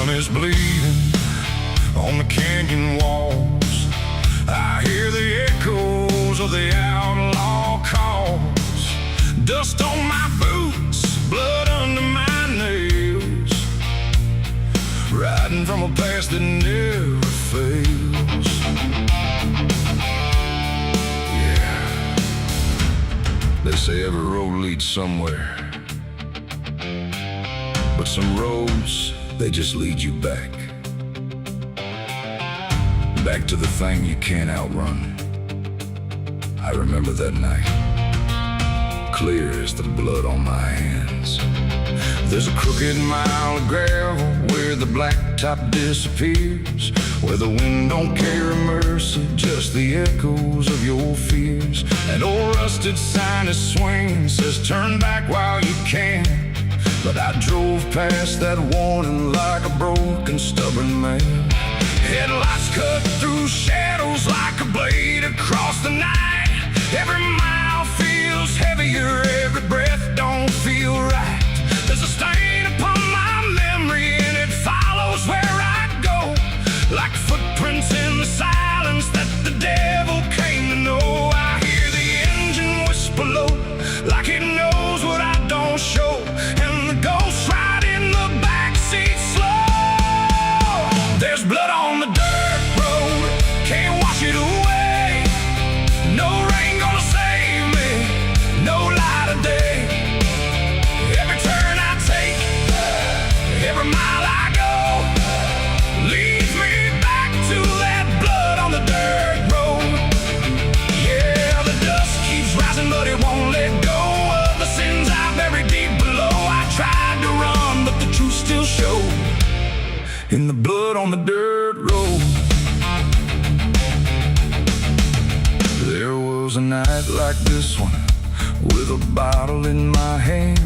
sun is bleeding on the canyon walls. I hear the echoes of the outlaw calls. Dust on my boots, blood under my nails, riding from a past that never fails. Yeah, they say every road leads somewhere, but some roads, they just lead you back. Back to the thing you can't outrun. I remember that night, clear as the blood on my hands. There's a crooked mile of gravel where the blacktop disappears, where the wind don't carry mercy, just the echoes of your fears. An old rusted sign is swinging, says turn back while you can. But I drove past that warning like a broken, stubborn man. Headlights cut through shadows like a blade across the night. Every mile feels heavier, every breath don't feel right. There's a stain upon my memory and it follows where I go, like footprints in the silence that the devil came to know. I hear the engine whisper low, like it knows what I don't show, and the ghost ride in the backseat slow. There's blood on the dirt road, can't wash it away. No rain gonna save me, no light of day. Every turn I take, every mile I go, leads me back to that blood on the dirt road. Yeah, the dust keeps rising, but it won't let go of the sins I buried deep below. I tried to run, but the truth still showed in the blood on the dirt road. There was a night like this one, with a bottle in my hand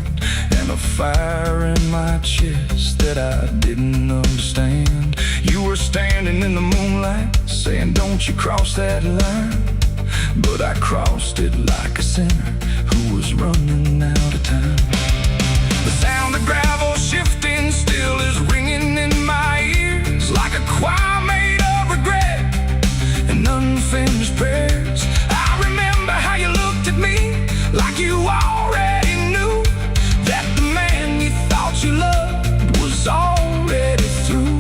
and a fire in my chest that I didn't understand. You were standing in the moonlight, saying don't you cross that line. But I crossed it like a sinner who was running out of time. The sound of gravel shifting still is ringing in my ears, like a choir made of regret and unfinished prayers. I remember how you looked at me like you already knew that the man you thought you loved was already through.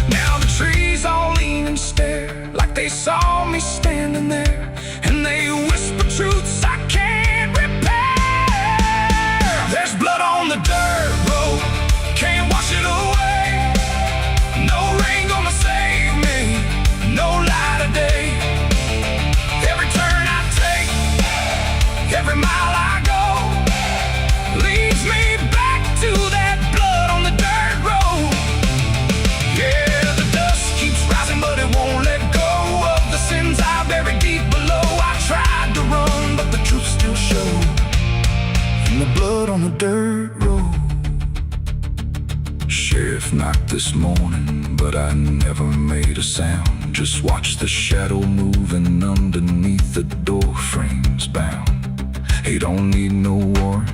Now the trees all lean and stare like they saw me standing there, and they whisper truths I can't repair. There's blood on the dirt road, can't wash it away. No rain gonna save me, no light of day. Every turn I take, every mile I go, leads me back to that blood on the dirt road. Yeah, the dust keeps rising, but it won't let go of the sins I buried deep below. I tried to run, but the truth still showed in the blood on the dirt road. Sheriff knocked this morning, but I never made a sound. Just watched the shadow moving underneath the door frames bound. He don't need no warrant,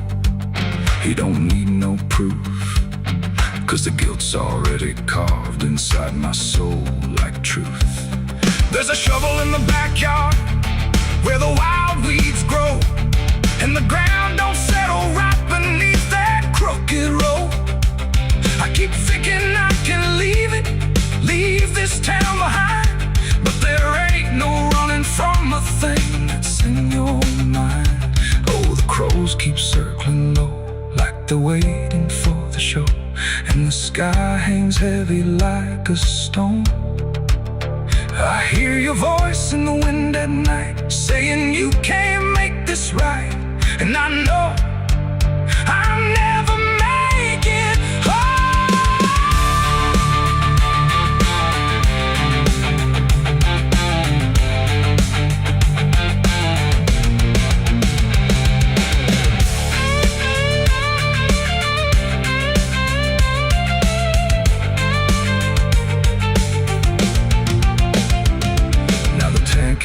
he don't need no proof, 'cause the guilt's already carved inside my soul like truth. There's a shovel in the backyard where the wild weeds grow, and the ground don't settle right beneath that crooked road. I keep thinking I can leave it, leave this town behind, but there ain't no running from a thing that's in your mind. Oh, the crows keep circling low like they're waiting for the show, and the sky hangs heavy like a stone. I hear your voice in the wind at night, saying you can't make this right, and I know I'll never make it home.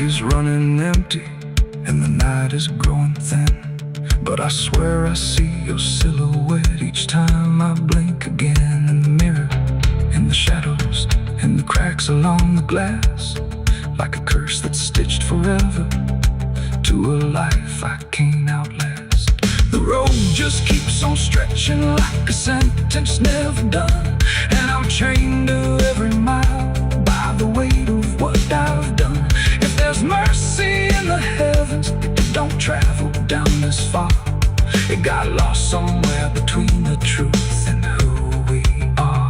Is running empty and the night is growing thin, but I swear I see your silhouette each time I blink again in the mirror, in the shadow. marks along the glass, like a curse that's stitched forever to a life I can't outlast. The road just keeps on stretching like a sentence never done, and I'm chained to every mile by the weight of what I've done. If there's mercy in the heavens, it don't travel down this far. It got lost somewhere between the truth and who we are,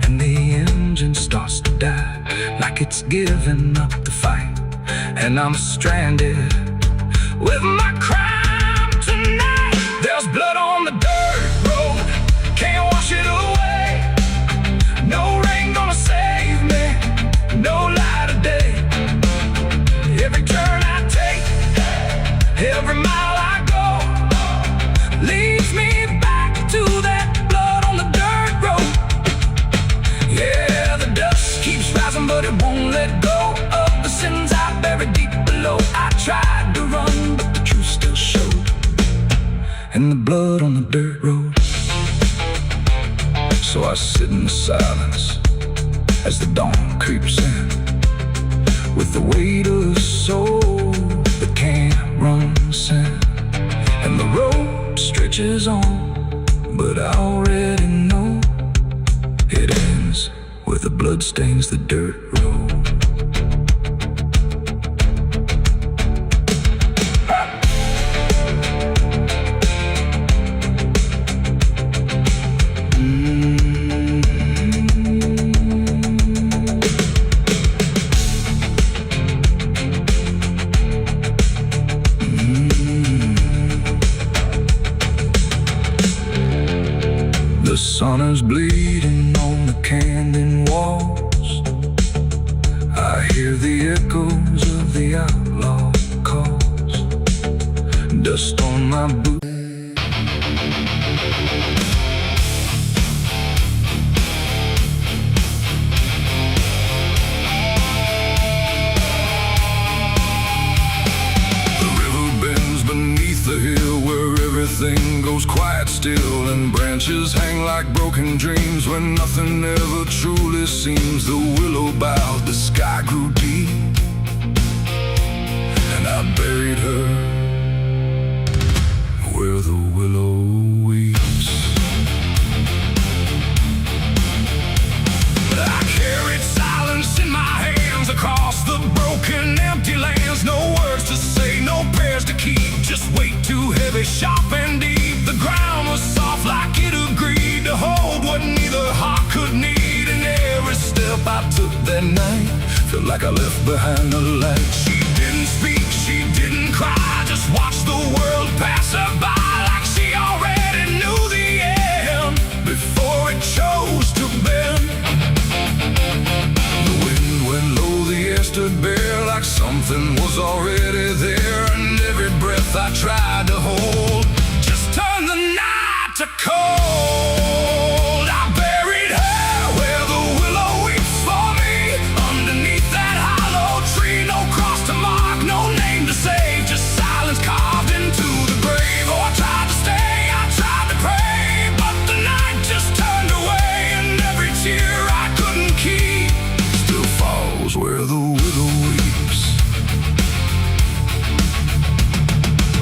and the engine starts to die like it's giving up the fight, and I'm stranded with my crime tonight. There's blood on the dirt road, can't wash it away. No rain gonna save me, no light of day. Every turn I take, every mile I go, leads me back to that blood on the dirt road. Yeah, the dust keeps rising, but it won't let go of the sins I buried deep below. I tried to run, but the truth still showed, and the blood on the dirt road. So I sit in the silence as the dawn creeps in, with the weight of a soul that can't run sin. And the road stretches on, but I already know it ends where the blood stains the dirt road. The sun is bleeding on the canyon walls. I hear the echoes of the outlaw calls. Dust on my boots. The river bends beneath the hill where everything goes quiet still, and branches hang like broken dreams when nothing ever truly seems. The willow bowed, the sky grew deep, and I buried her where the willow weeps. But I carried silence in my hands across the broken empty lands. No words to say, no prayers to keep, just weight too heavy, sharp and deep. The ground was soft like it agreed to hold what neither heart could need. And every step I took that night felt like I left behind a light. She didn't speak, she didn't cry, just watched the world pass her by like she already knew the end before it chose to bend. The wind went low, the air stood bare like something was already there, and every breath I tried to hold just turned the night to cold. I buried her where the willow weeps for me, underneath that hollow tree. No cross to mark, no name to save, just silence carved into the grave. Oh, I tried to stay, I tried to pray, but the night just turned away, and every tear I couldn't keep still falls where the willow weeps.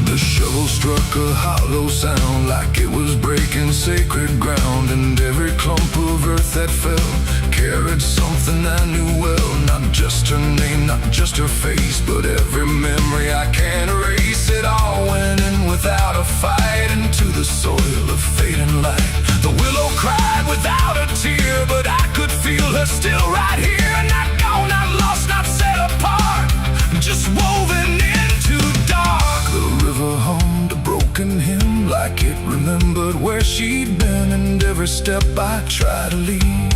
The shovel struck a hollow sound like it was breaking sacred ground, and every clump of earth that fell carried something I knew well. Not just her name, not just her face, but every memory I can't erase. It all went in without a fight into the soil of fading light. The willow cried without a tear, but I could feel her still right here. Not gone, not lost, not set apart, just woven into dark. The river hummed a broken hymn like it remembered where she'd been, and every step I tried to leave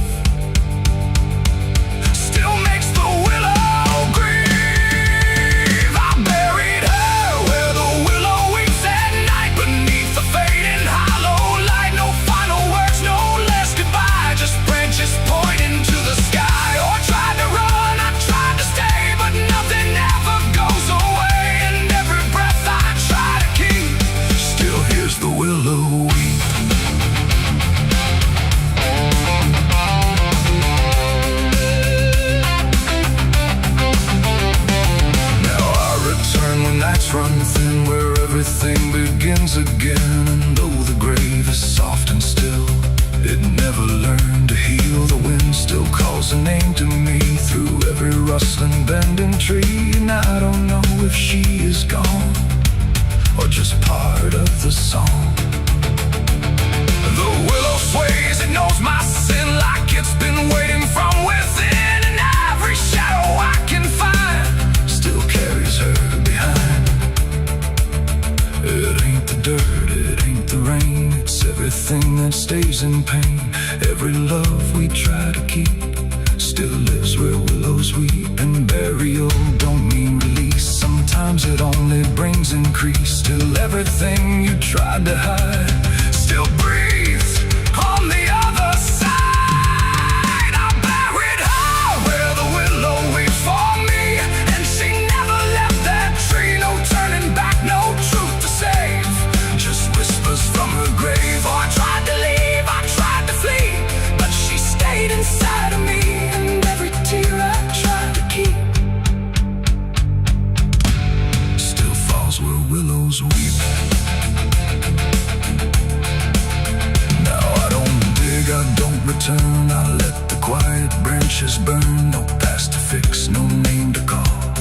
still makes the willow grieve. I buried her where the willow weeps at night, beneath the fading hollow light. No final words, no less goodbye, just branches pointing to the sky. Oh, I tried to run, I tried to stay, but nothing ever goes away, and every breath I try to keep still hears the willow weep. tree, and I don't know if she is gone or just part of the song. The willow sways, it knows my sin like it's been waiting from within, and every shadow I can find still carries her behind. It ain't the dirt, it ain't the rain, it's everything that stays in pain. Every love we try to keep still lives where willows weep, and burial don't mean release. Sometimes it only brings increase, till everything you tried to hide still breathes on the other side. I buried her where the willow weeps for me, and she never left that tree. No turning back, no truth to save, just whispers from her grave. Oh, I tried to leave, I tried to flee, but she stayed inside of me, and every tear I tried to keep still falls where willows weep. Now I don't dig, I don't return, I let the quiet branches burn. No past to fix, no name to call,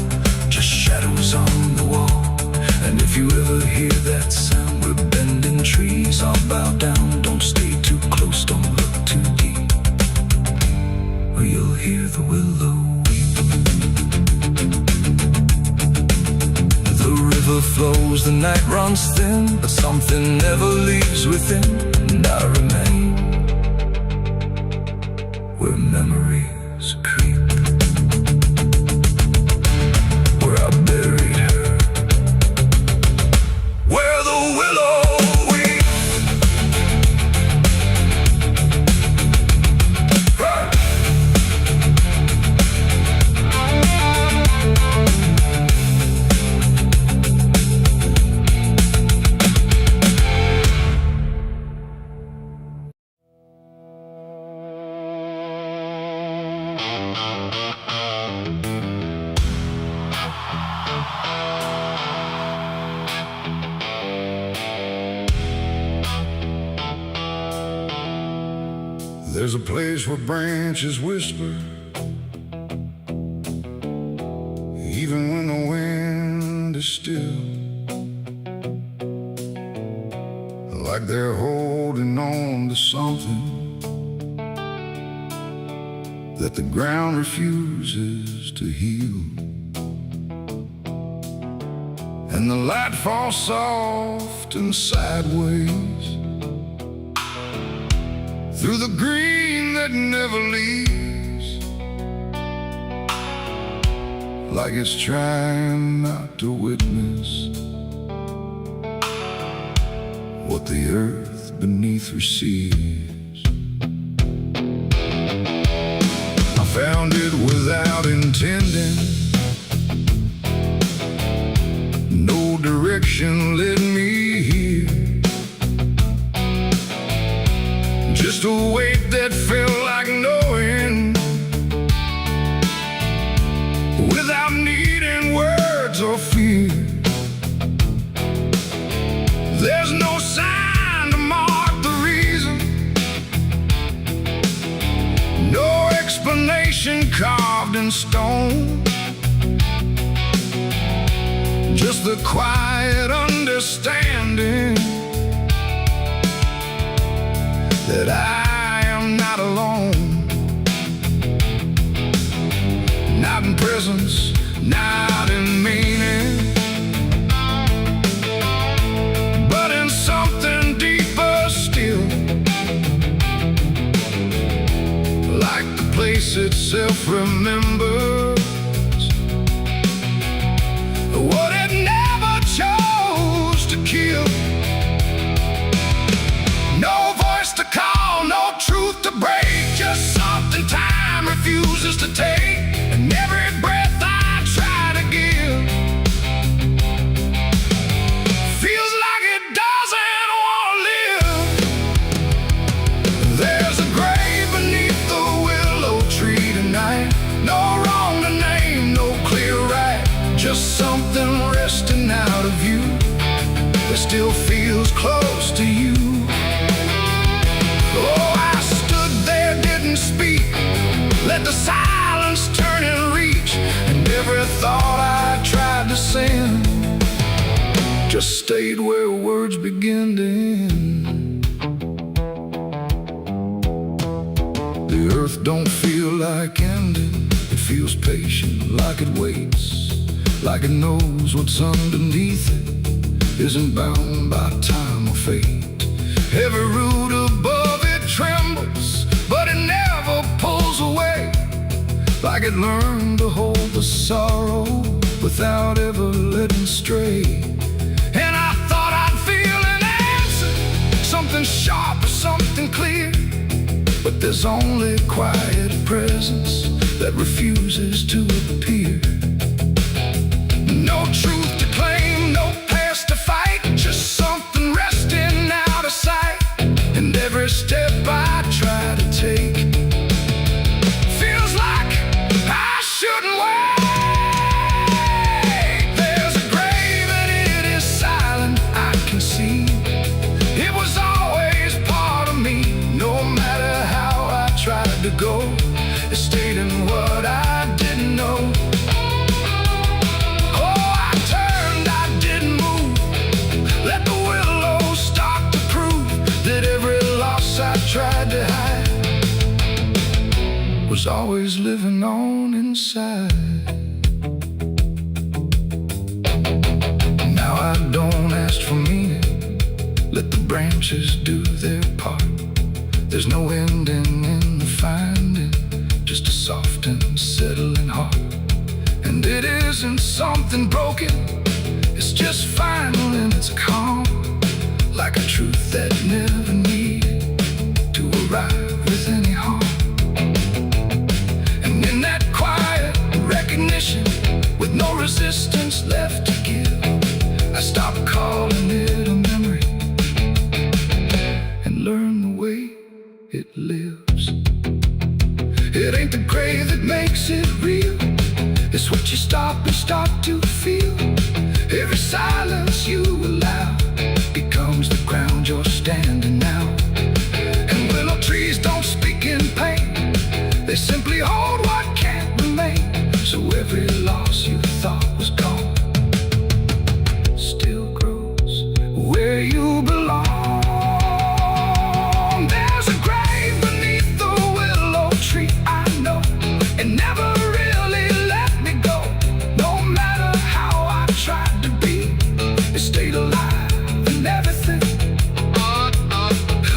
just shadows on the wall. And if you ever hear that sound, we're bending trees, I'll bow down. Don't stay too close, don't look too deep, or you'll hear the willow weep. The river flows, the night runs thin, but something never leaves within, and I remain where memories creep, where I buried her, where the willow weeps. There's a place where branches whisper, even when the wind is still, like they're holding on to something that the ground refuses to heal. And the light falls soft and sideways through the green that never leaves, like it's trying not to witness what the earth beneath receives. I found it without intending, no direction led me here, just a weight that felt like knowing, without needing words or fear. There's no sign to mark the reason, no explanation carved in stone, just the quiet understanding that I am not alone, not in presence, not in meaning, but in something deeper still, like the place itself remembers what it never chose to kill. No voice to call, no truth to break, just something time refuses to take, and every breath I try to give feels like it doesn't want to live. There's a grave beneath the willow tree tonight, no wrong to name, no clear right, just something resting out of you that still feels close to you. Oh, I stood there, didn't speak, let the silence turn and reach, and every thought just stayed where words begin to end. The earth don't feel like ending. It feels patient, like it waits, like it knows what's underneath it isn't bound by time or fate. Every root above it trembles, but it never pulls away, like it learned to hold the sorrow without ever letting stray. And I thought I'd feel an answer, something sharp or something clear, but there's only quiet presence that refuses to appear. No truth to claim, no past to fight, just something resting out of sight. And every step I try to take feels like I shouldn't wait. There's a grave and it is silent, I can see. It was always part of me, no matter how I tried to go. It stayed in what I didn't know. Oh, I turned, I didn't move. Let the willows start to prove that every loss I tried to hide was always living on inside. Now I don't ask for meaning, let the branches do their part. There's no ending in the finding, just a soft and settling heart. And it isn't something broken, it's just final and it's calm, like a truth that never needed to arrive with any harm. And in that quiet recognition, with no resistance left to give, I stopped calling it a memory and learned the way it lives. It ain't the gray that makes it real, it's what you stop and start to feel. Every silence you allow becomes the ground you're standing now. And willow trees don't speak in pain, they simply hold what can't remain. So every loss you thought was gone still grows where you belong. There's a grave beneath the willow tree, I know. It never really let me go. No matter how I tried to be, it stayed alive and everything.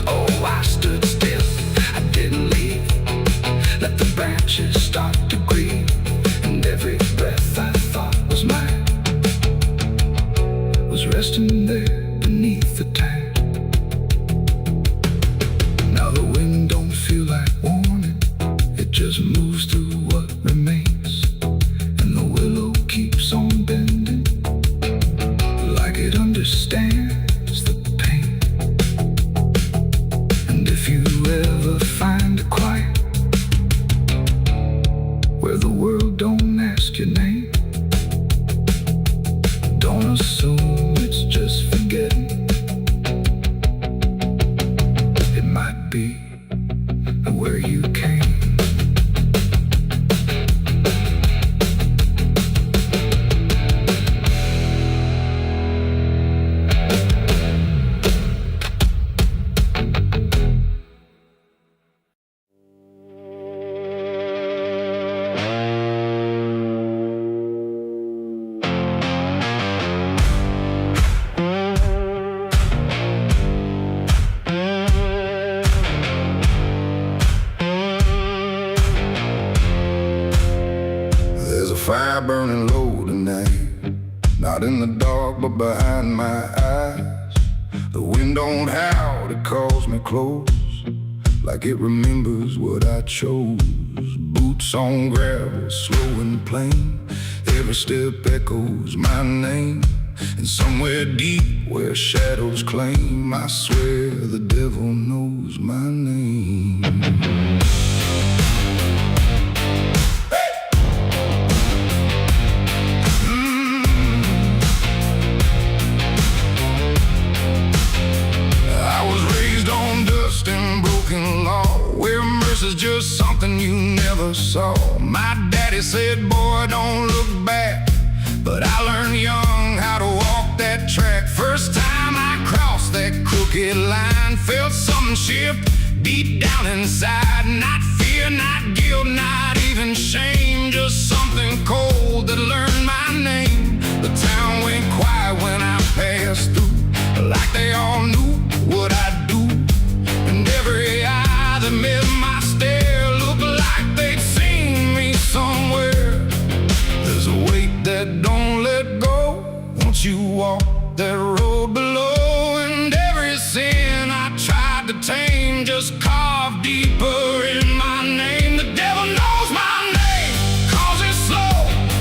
Oh, I stood still, I didn't leave. Let the branches start to grieve. And every breath I thought was mine was resting there beneath the tank. Now the wind don't feel like warning, it just moves through what remains. And the willow keeps on bending, like it understands the pain. And if you ever find a quiet where the world don't ask your name, don't assume it's just forgetting. It might be where you came. Fire burning low tonight, not in the dark but behind my eyes. The wind don't howl, it calls me close, like it remembers what I chose. Boots on gravel, slow and plain, every step echoes my name. And somewhere deep where shadows claim, I swear the devil knows my name. Is just something you never saw. My daddy said, boy, don't look back, but I learned young how to walk that track. First time I crossed that crooked line, felt something shift deep down inside. Not fear, not guilt, not even shame, just something cold that learned my name. The town went quiet when I passed through, like they all knew what I'd do. And every eye that met my stare looked like they'd seen me somewhere. There's a weight that don't let go once you walk that road below. And every sin I tried to tame just carved deeper in my name. The devil knows my name, 'cause it's slow.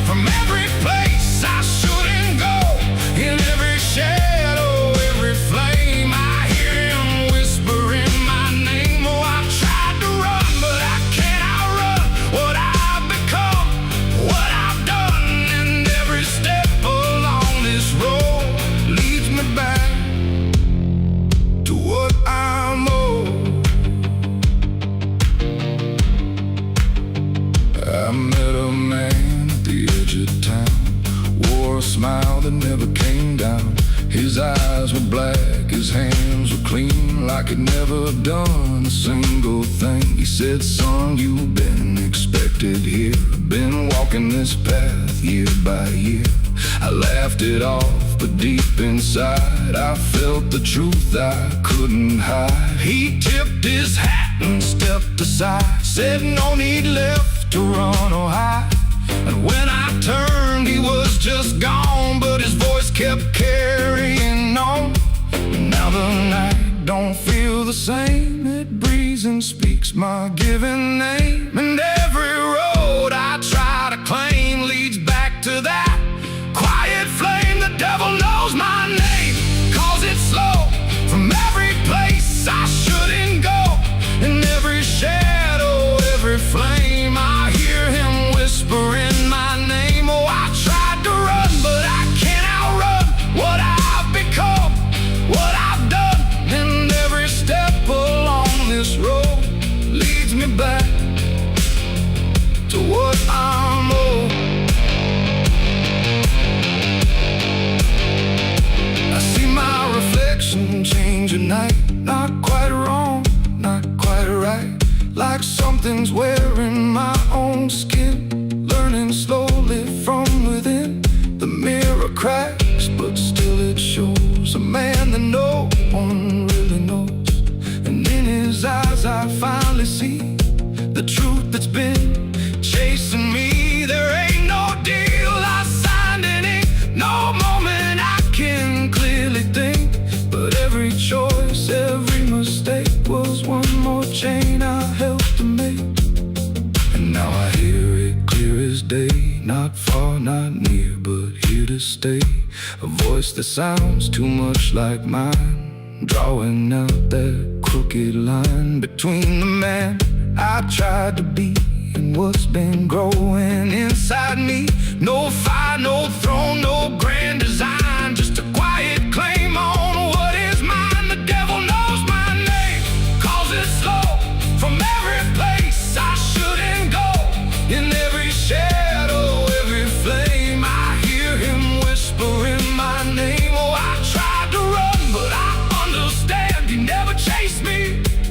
From every place I shouldn't go, in every shadow, every flame, I hear him whispering my name. Oh, I tried to run, but I can't outrun what I've become, what I've done. And every step along this road leads me back to what I'm owed. I met a man at the edge of town, wore a smile that never came down. His eyes were black, his hands were clean, like he'd never done a single thing. He said, son, you've been expected here, been walking this path year by year. I laughed it off, but deep inside I felt the truth I couldn't hide. He tipped his hat and stepped aside, said no need left to run or hide. And when I turned, he was just gone, but his voice kept carrying on. Now the night don't feel the same, it breathes and speaks my given name. And every road I try to claim leads back to that quiet flame. The devil knows my name, 'cause it's slow. From every place I shouldn't go, in every shadow, every flame, I hear him whispering my name. Oh, I tried to run, but I can't outrun what I've become, what I've done. And every step along this road leads me back to what I'm owed. I see my reflection change at night, not quite wrong, not quite right, like something's wearing my own skin, learning slowly from within. The mirror cracks, but still it shows a man that no one really knows. And in his eyes I finally see the truth that's been chasing me. There ain't no deal I signed in ink, no moment I can clearly think, but every choice, every mistake was one more chain I helped to make. And now I hear it clear as day, not far, not near, but here to stay. A voice that sounds too much like mine, drawing out that crooked line between the man I tried to be and what's been growing inside me. No fire, no throne, no grand design, just a quiet claim on what is mine. The devil knows my name, 'cause it's slow. From every place I shouldn't go, in every shadow, every flame, I hear him whispering my name. Oh, I tried to run, but I understand he never chased me,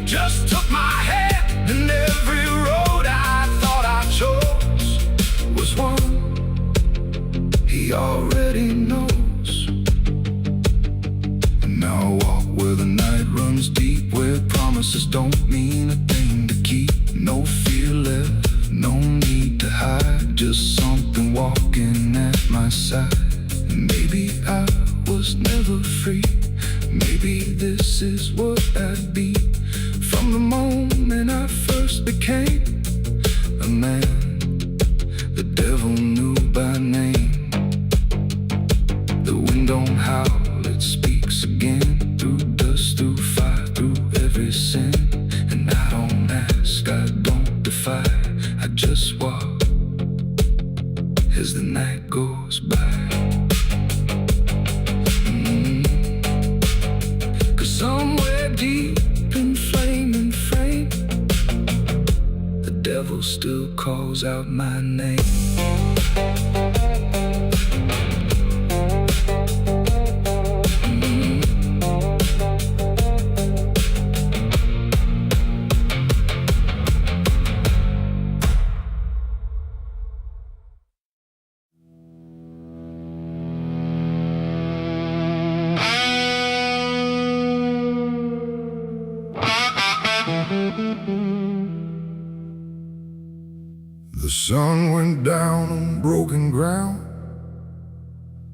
just took my hand. And every road I thought I chose was one he already knows. And now I walk where the night runs deep, where promises don't mean a thing to keep. No fear left, no need to hide, just something walking at my side. And maybe I was never free, maybe this is what I'd be. From the moment I first became a man, the devil knew by name. The wind don't howl, it speaks again, through dust, through fire, through every sin. And I don't ask, I don't defy, I just walk as the night goes by. 'Cause somewhere deep in flame and frame, the devil still calls out my name. The sun went down on broken ground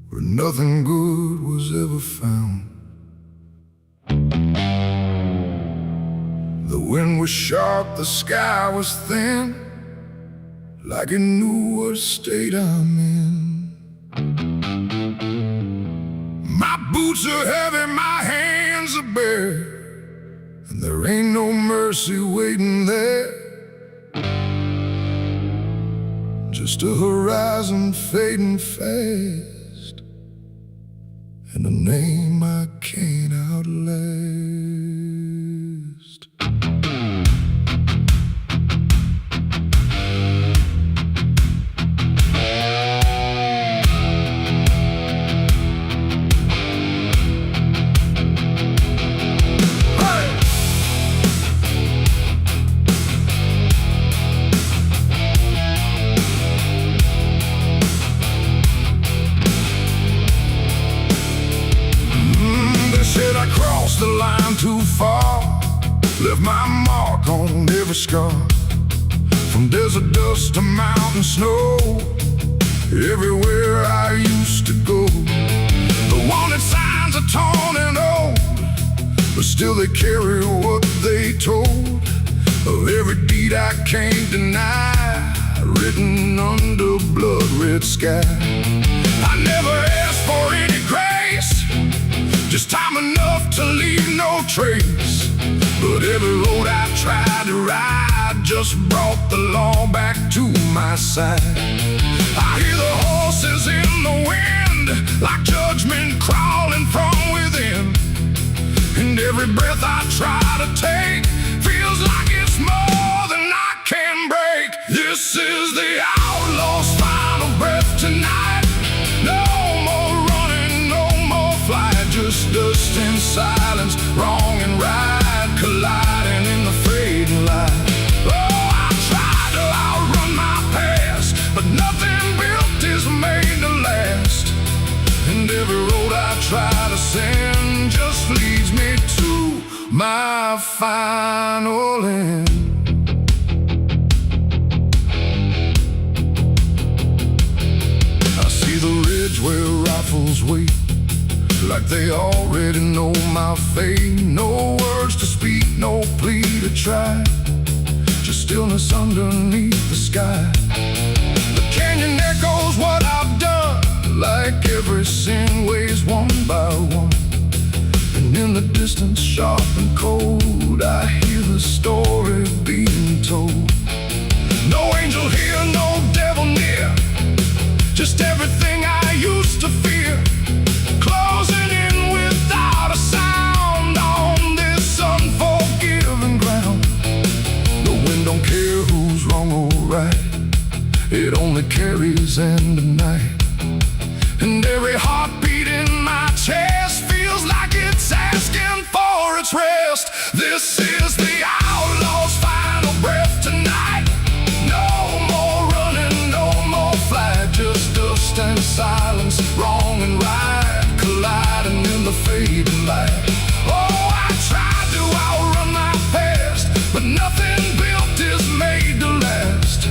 where nothing good was ever found. The wind was sharp, the sky was thin, like it knew what state I'm in. My boots are heavy, my hands are bare, and there ain't no mercy waiting there. Just a horizon fading fast, and a name I can't outlast. The line too far, left my mark on every scar. From desert dust to mountain snow, everywhere I used to go. The wanted signs are torn and old, but still they carry what they told of every deed I can't deny, written under blood-red sky. I never asked for any grace, just time enough to leave no trace. But every road I tried to ride just brought the law back to my side. I hear the horses in the wind, like judgment crawling from within. And every breath I try to take feels like it's more than I can break. This is the outlaw's final breath tonight. No more running, no more flight, just dust and silence, wrong and right, colliding in the fading light. Oh, I tried to outrun my past, but nothing built is made to last. And every road I try to send just leads me to my final end. I see the ridge where rifles wait, like they already know my fate. No words to speak, no plea to try, just stillness underneath the sky. The canyon echoes what I've done, like every sin weighs one by one. And in the distance, sharp and cold, I hear the story being told. No angel here, no devil near, just everything I used to fear, closing in without a sound on this unforgiving ground. The wind don't care who's wrong or right, it only carries end of night. And every heartbeat in my chest feels like it's asking for its rest. This is the outlaw's final breath tonight. No more running, no more flight, just dust and silence, wrong and right, colliding in the fading light. Oh, I tried to outrun my past, but nothing built is made to last.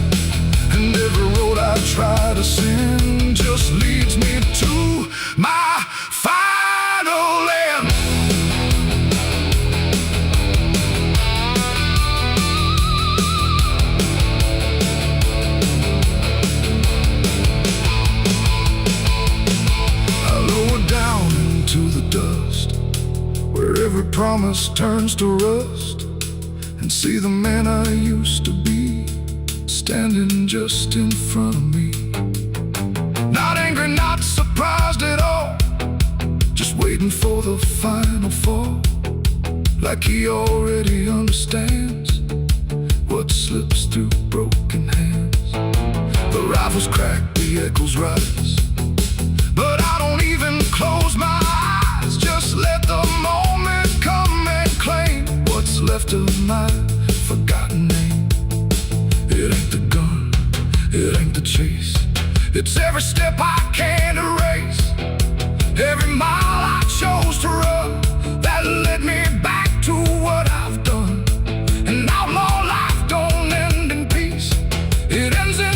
And every road I try to send just leads me to my final end. I lower down into the dust, where every promise turns to rust, and see the man I used to be standing just in front of me. Not angry, not surprised at all, just waiting for the final fall, like he already understands what slips through broken hands. The rifles crack, the echoes rise, but I don't even close my eyes, just let the moment come and claim what's left of my forgotten name. It ain't the gun, it ain't the chase, it's every step I can't erase, every mile I chose to run that led me back to what I've done. An outlaw life don't end in peace, it ends in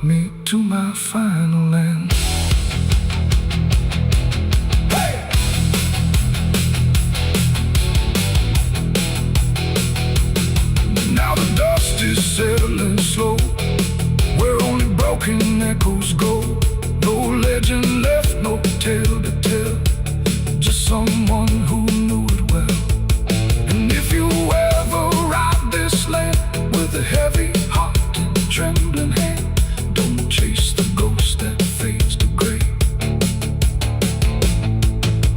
me to my final land. Now the dust is settling slow, where only broken echoes go. No legend left, no tale to tell, just someone who knew it well. And if you ever ride this land with a heavy heart and trembling hand, don't chase the ghost that fades to gray,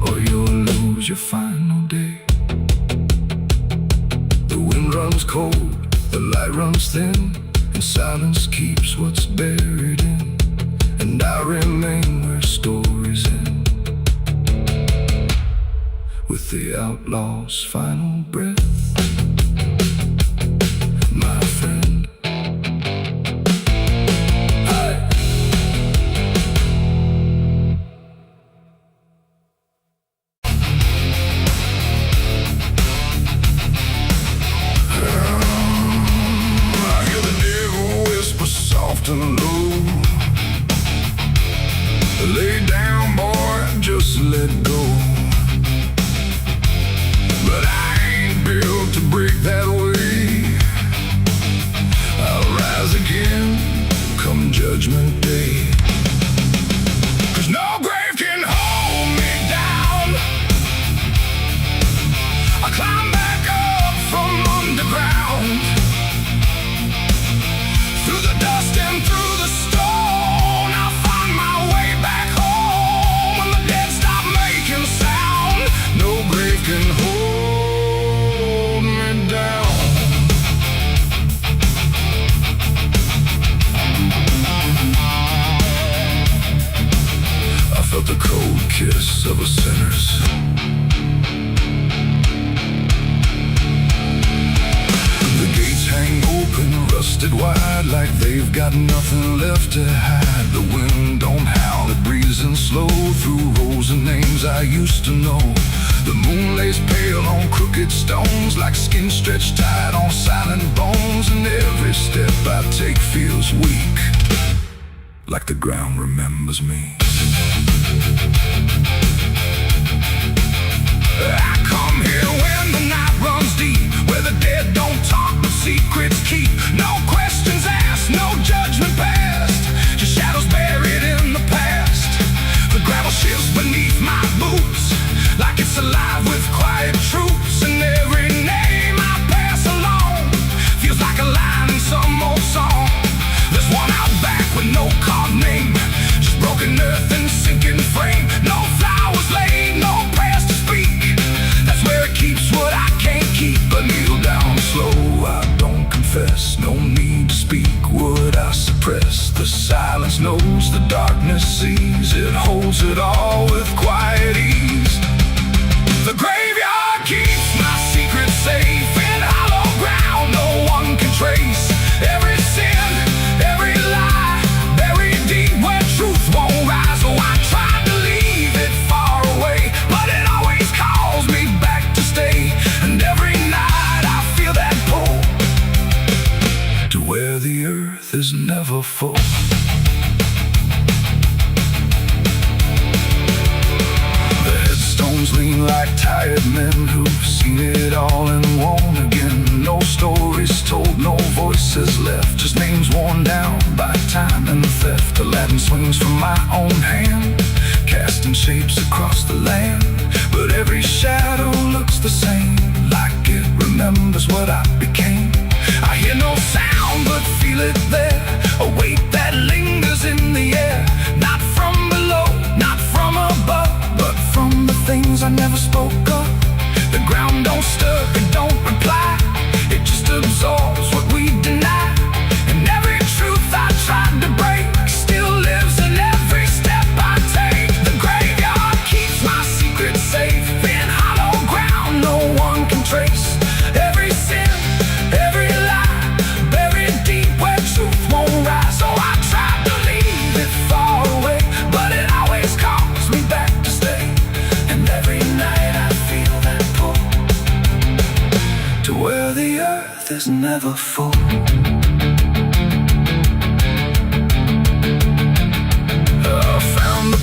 or you'll lose your final day. The wind runs cold, the light runs thin, and silence keeps what's buried in. And I remain where stories end, with the outlaw's final breath, my friend. I hear the devil whisper soft and low, lay down, boy, just let go. But I ain't built to break that way. I'll rise again come Judgment Day. 'Cause no grave can hold me down. I climb back up from underground, through the dust and through the stone. I'll find my way back home when the dead stop making sound. No grave can hold me down. I felt the cold kiss of a sinner's. The gates hang open, rusted wide, like they've got nothing left to hide. The wind don't howl, it breathes in slow through rows of names I used to know. The moon lays pale on crooked stones, like skin stretched tight on silent bones. And every step I take feels weak, like the ground remembers me. I come here when the night runs deep, where the dead don't talk but secrets keep. No questions asked, no judgment passed, just shadows buried in the past. The gravel shifts beneath my boots, like it's alive with quiet troops. And every name I pass along feels like a line in some old song. There's one out back with no carved name, just broken earth and sinking frame. No flowers laid, no prayers to speak, that's where it keeps what I can't keep. But kneel down slow, I don't confess, no need to speak what I suppress. The silence knows, the darkness sees, it holds it all with quiet ease. The graveyard keeps my secret safe, in hollow ground no one can trace. Every sin, every lie, buried deep where truth won't rise. Oh, I tried to leave it far away, but it always calls me back to stay. And every night I feel that pull, to where the earth is never full. Lean like tired men who've seen it all and won't again. No stories told, no voices left, just names worn down by time and theft. The Latin swings from my own hand, casting shapes across the land. But every shadow looks the same, like it remembers what I became. I hear no sound but feel it there, a weight that lingers in the air. Not from below, not from above, but from the things I never spoke of. The ground don't stir, it don't reply, it just absorbs what we deny. And every truth I tried to break still lives in every step I take. The graveyard keeps my secret safe, in hollow ground no one can trace. Every sin, every lie, buried deep where truth won't rise. So I tried to leave it far away, but it always calls me back to stay. And every night I feel that pull, to where the earth is never full.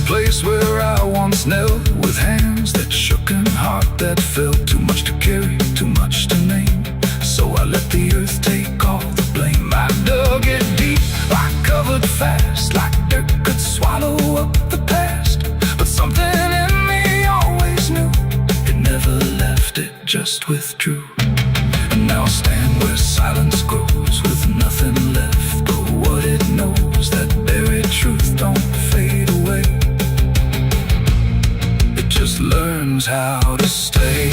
place where I once knelt, with hands that shook and heart that felt too much to carry, too much to name. So I let the earth take all the blame. I dug it deep, I covered fast, like dirt could swallow up the past. But something in me always knew, it never left, it just withdrew. And now I stand where silence grows, with nothing left but what it knows. That buried truth don't fade away, it just learns how to stay.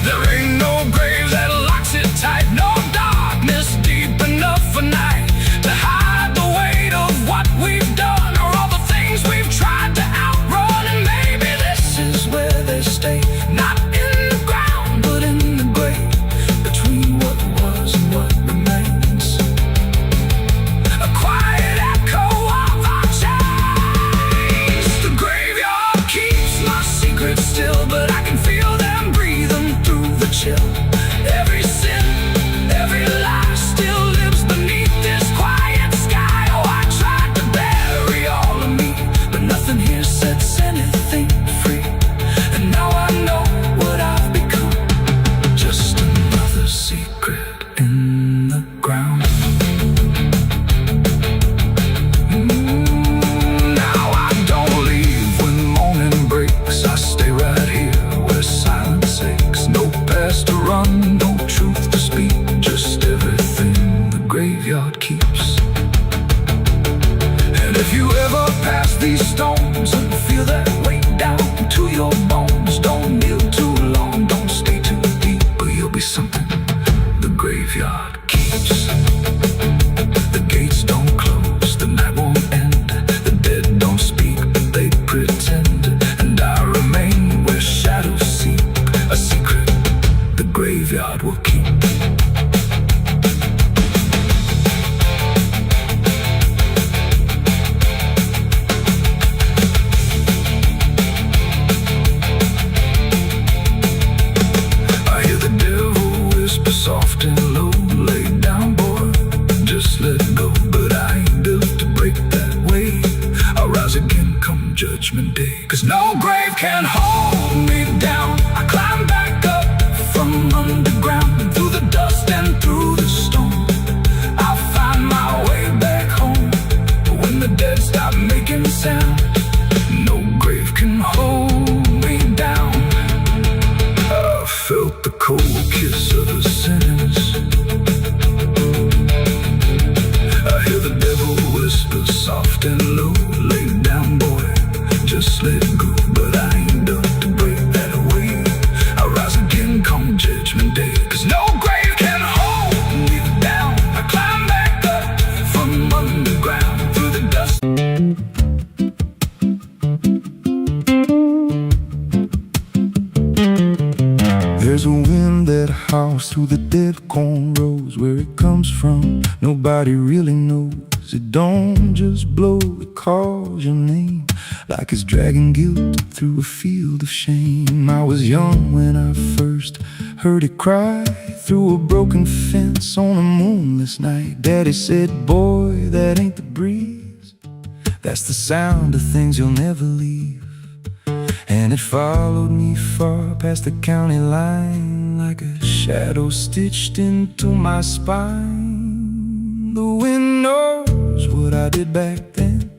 There ain't no grave that locks it tight, no darkness deep enough for night to hide the weight of what we've done, or all the things we've tried to outrun. And maybe this is where they stay, not in the ground but in the grave, between what was and what remains. A quiet echo of our chains. The graveyard keeps my secrets still, but I can feel them breathing through the chill. Every sin, every lie still lives beneath this quiet sky. Oh, I tried to bury all of me, but nothing here sets anything free. And now I know what I've become, just another secret in the ground. Now I don't leave when morning breaks, I stay right here where silence aches. No past to run, no truth to speak, just everything the graveyard keeps. And if you ever pass these stones and feel that weight down to your bones, don't kneel too long, don't stay too deep, or you'll be something the graveyard keeps. The gates don't close, the night won't end, the dead don't speak, but they pretend. And I remain where shadows seep, a secret the graveyard will keep. I hear the devil whisper soft and low, lay down boy, just let go. But I ain't built to break that way, I'll rise again come judgment day. Cause no grave can hold me down, I climb back up from underground, and through the dust and through the storm, I'll find my way back home. But when the dead stop making sound, no grave can hold me down. I felt the cold kiss of the sinners, I hear the devil whisper soft and low, lay down boy, just let go. But I ain't done to break that away, I'll rise again come judgment day. Cause no grave can hold me down, I climb back up from underground, through the dust. There's a wind that howls through the dead corn rows. Where it comes from, nobody really knows. It don't just blow, it calls your name, like it's dragging guilt through a field of shame. I was young when I first heard it cry through a broken fence on a moonless night. Daddy said, boy, that ain't the breeze, that's the sound of things you'll never leave. And it followed me far past the county line, like a shadow stitched into my spine. The wind knows what I did back then,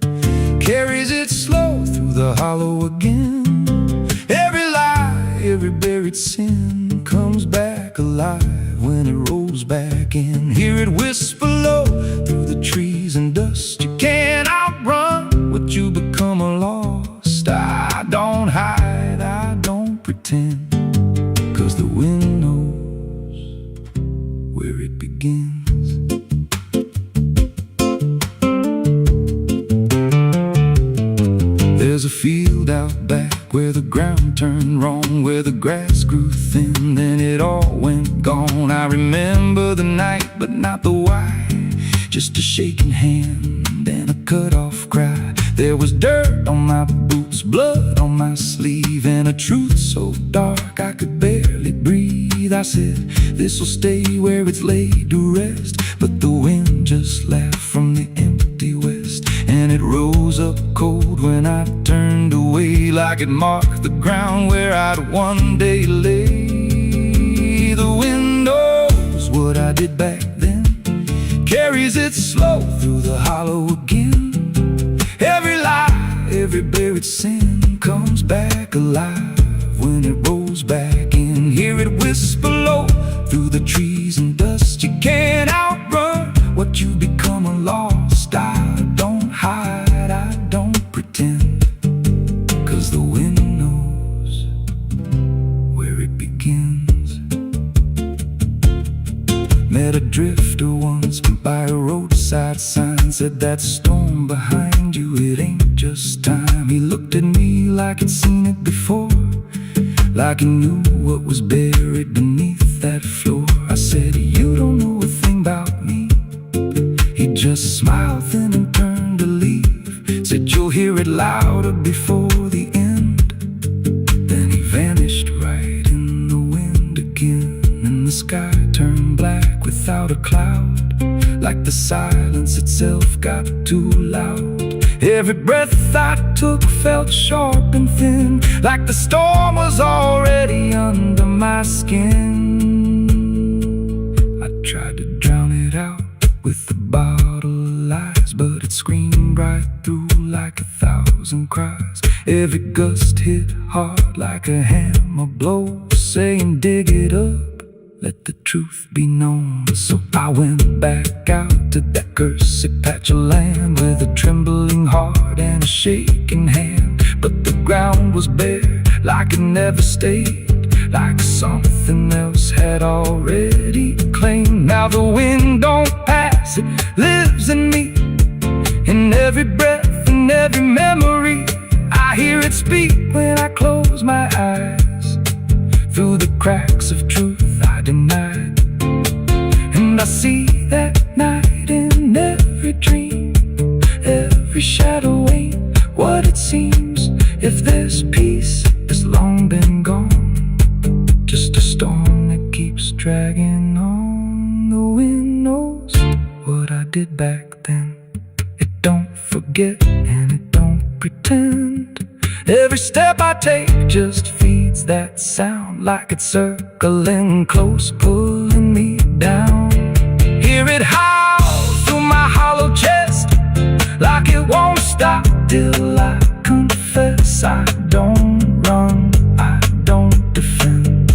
carries it slow through the hollow again. Every lie, every buried sin comes back alive when it rolls back in. Hear it whisper low through the trees and dust. You can't outrun what you become lost. I don't hide, I don't pretend, cause the wind knows where it begins. There's a field out back where the ground turned wrong, where the grass grew thin, then it all went gone. I remember the night, but not the why, just a shaking hand and a cut-off cry. There was dirt on my boots, blood on my sleeve, and a truth so dark I could barely breathe. I said, this'll stay where it's laid to rest, but the wind just laughed from the empty west. And and it rose up cold when I turned away, like it marked the ground where I'd one day lay. The wind knows what I did back then, carries it slow through the hollow again. Every lie, every buried sin comes back alive when it rolls back in. Hear it whisper low through the trees and dust. You can't outrun what you become a lost. I don't hide, I don't pretend, 'cause the wind knows where it begins. Met a drifter once by a roadside sign, said that storm behind you, it ain't just time. He looked at me like he'd seen it before, like he knew what was buried beneath that floor. I said, you don't know a thing about me. He just smiled then and turned to leave, said you'll hear it louder before the end. Then he vanished right in the wind again, and the sky turned black without a cloud, like the silence itself got too loud. Every breath I took felt sharp and thin, like the storm was already under my skin. I tried to drown it out with a bottle of lies, but it screamed right through like 1,000 cries. Every gust hit hard like a hammer blow, saying dig it up, let the truth be known. So I went back out to that cursed patch of land with a trembling heart and a shaking hand. But the ground was bare, like it never stayed, like something else had already claimed. Now the wind don't pass, it lives in me, in every breath and every memory. I hear it speak when I close my eyes, through the cracks of truth I denied. And I see that night in every dream, every shadow ain't what it seems. If there's peace, it's long been gone, just a storm that keeps dragging on. The wind knows what I did back then. It don't forget and it don't pretend. Every step I take just feeds that sound, like it's circling close, pulling me down. Hear it howl through my hollow chest, like it won't stop till I confess. I don't run, I don't defend,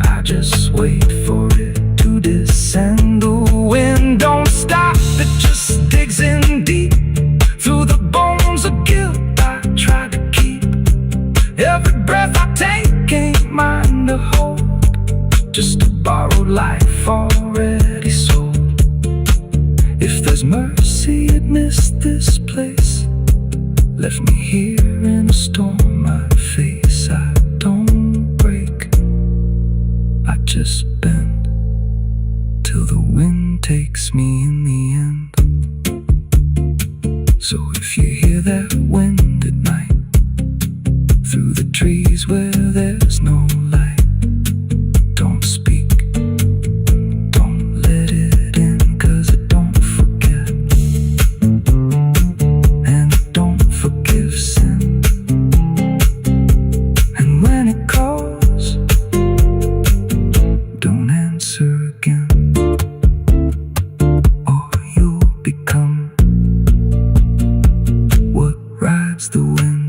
I just wait for it to descend. The wind don't stop, it just digs in deep, through the bones of guilt I try to keep. Every breath I take ain't mine to hold, just a borrowed life already sold. If there's mercy, it missed this place, left me here in a storm I face. I don't break, I just bend, till the wind takes me in the end. So if you hear that wind at night, through the trees where there's no light, don't speak, don't let it in, 'cause it don't forget, and it don't forgive sin. And when it calls, don't answer again, or you'll become what rides the wind.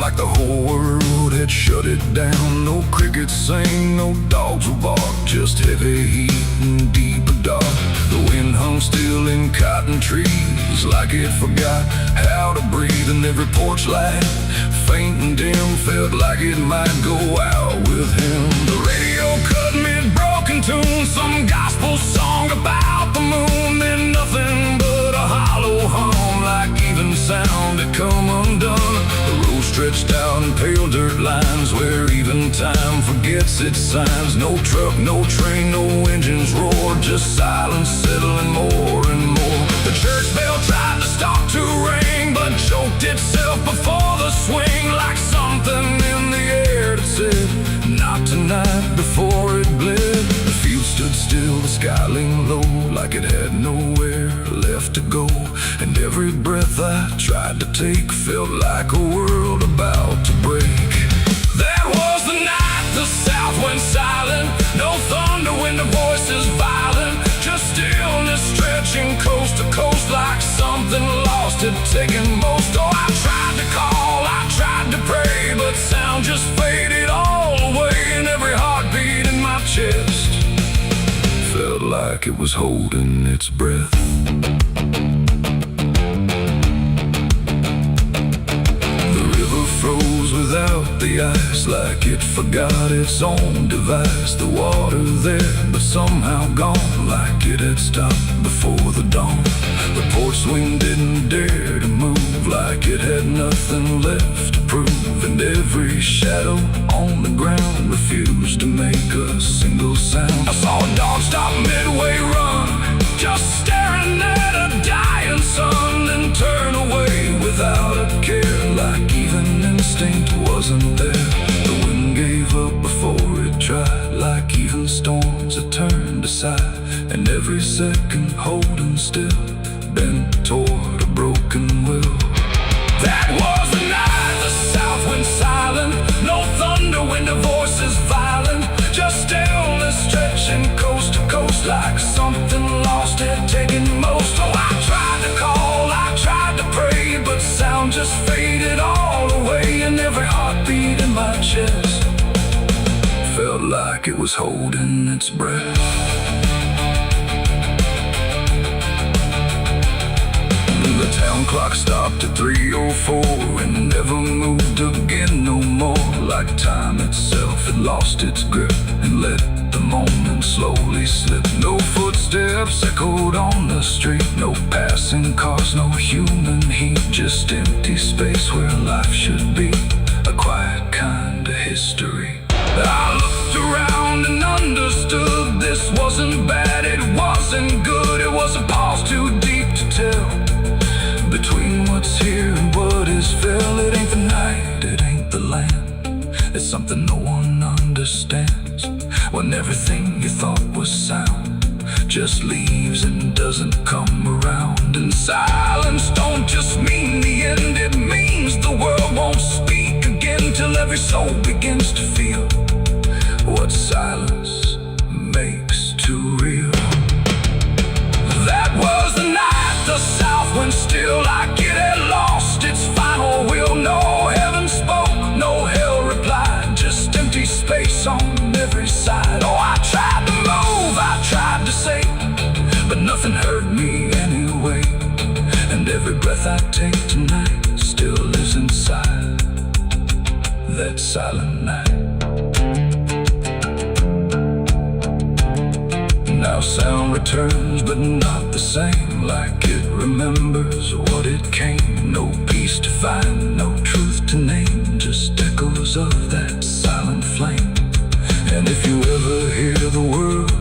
Like the whole world had shut it down. No crickets sing, no dogs will bark, just heavy heat and deeper dark. The wind hung still in cotton trees, like it forgot how to breathe. And every porch light, faint and dim, felt like it might go out with him. The radio cut mid-broken tune, some gospel song about the moon. Then nothing but a hollow hum, like even sound had come undone. The road stretched out in pale dirt lines, where even time forgets its signs. No truck, no train, no engines roar, just silence settling more and more. The church bell tried to stop to ring, but choked itself before the swing, like something in the air that said, not tonight, before it bled. The field stood still, the sky leaned low, like it had nowhere left to go. And every breath I tried to take felt like a world about to break. That was the night the south went silent. No thunder when the voices violent, just stillness stretching coast to coast, like something lost had taken most. Oh, I tried to call, I tried to pray, but sound just faded all away. And every heartbeat in my chest felt like it was holding its breath. Froze without the ice, like it forgot its own device. The water there, but somehow gone, like it had stopped before the dawn. The porch swing didn't dare to move, like it had nothing left to prove. And every shadow on the ground refused to make a single sound. I saw a dog stop midway run, just staring at a dying sun, then turn away without a care, like even instinct wasn't there. The wind gave up before it tried, like even storms had turned aside. And every second holding still, bent toward a broken will. That was the night the south went silent. No thunder when the voice is violent, just stillness stretching coast to coast, like something lost had taken most. Oh, I tried to call, I tried to pray, but sound just faded all away. And every heartbeat in my chest felt like it was holding its breath. The town clock stopped at 3:04 and never moved again no more, like time itself had lost its grip and let the moment slowly slip. No footsteps echoed on the street, no passing cars, no human heat, just empty space where life should be, a quiet kind of history. I looked around and understood this wasn't bad, it wasn't good, it was a pause too deep to tell. Between what's here and what is fell, it ain't the night, it ain't the land. It's something no one understands, when everything you thought was sound just leaves and doesn't come around. And silence don't just mean the end, it means the world won't speak again, till every soul begins to feel what silence makes too real. That was the night the south went still, like it had lost its final will. No heaven spoke, no hell replied, just empty space on every side. Oh, I tried to move, I tried to say, but nothing hurt me anyway. And every breath I take tonight still lives inside that silent night. Now sound returns, but not the same, like it remembers what it came. No peace to find, no truth to name, just echoes of that silent flame. And if you ever hear the word,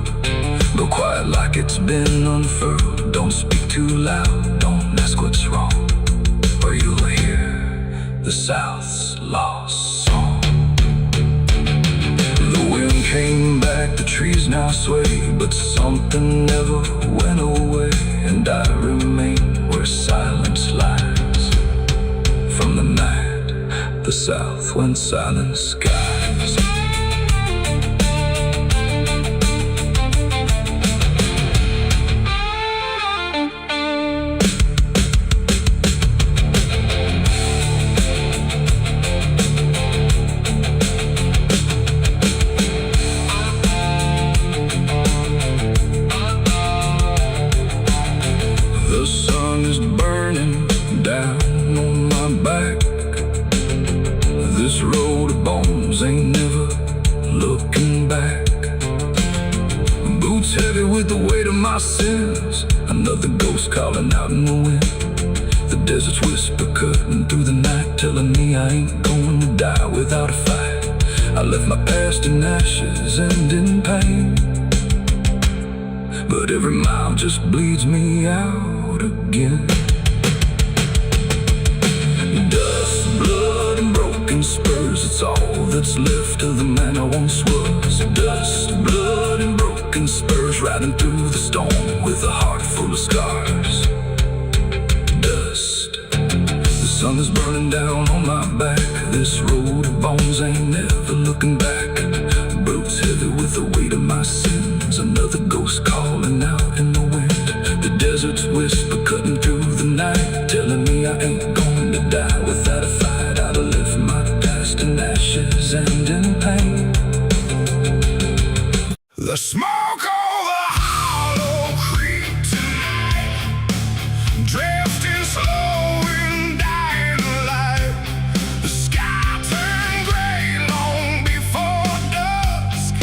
go quiet like it's been unfurled. Don't speak too loud, don't ask what's wrong, or you'll hear the South's lost song. The wind came back, the trees now sway, but something never went away. And I remain where silence lies, from the night the south went silent skies. The sun is burning down on my back. This road of bones ain't never looking back. Boots heavy with the weight of my sins, another ghost calling out in the wind. The desert's whisper cutting through the night, telling me I ain't going to die without a fight. I left my past in ashes and in pain, but every mile just bleeds me out again. Dust, blood, and broken spurs, it's all that's left of the man I once was. Dust, blood, and broken spurs, riding through the storm with a heart full of scars. Dust, the sun is burning down on my back. This road of bones ain't never looking back. Boots heavy with the weight of my sins, another ghost calling out in the wind. The desert's whisper cutting through the night, telling me I ain't going to die without a fight. I'd have left my past in ashes and in pain. The smoke over Hollow Creek tonight, drifting slow and dying alive. The sky turned gray long before dusk,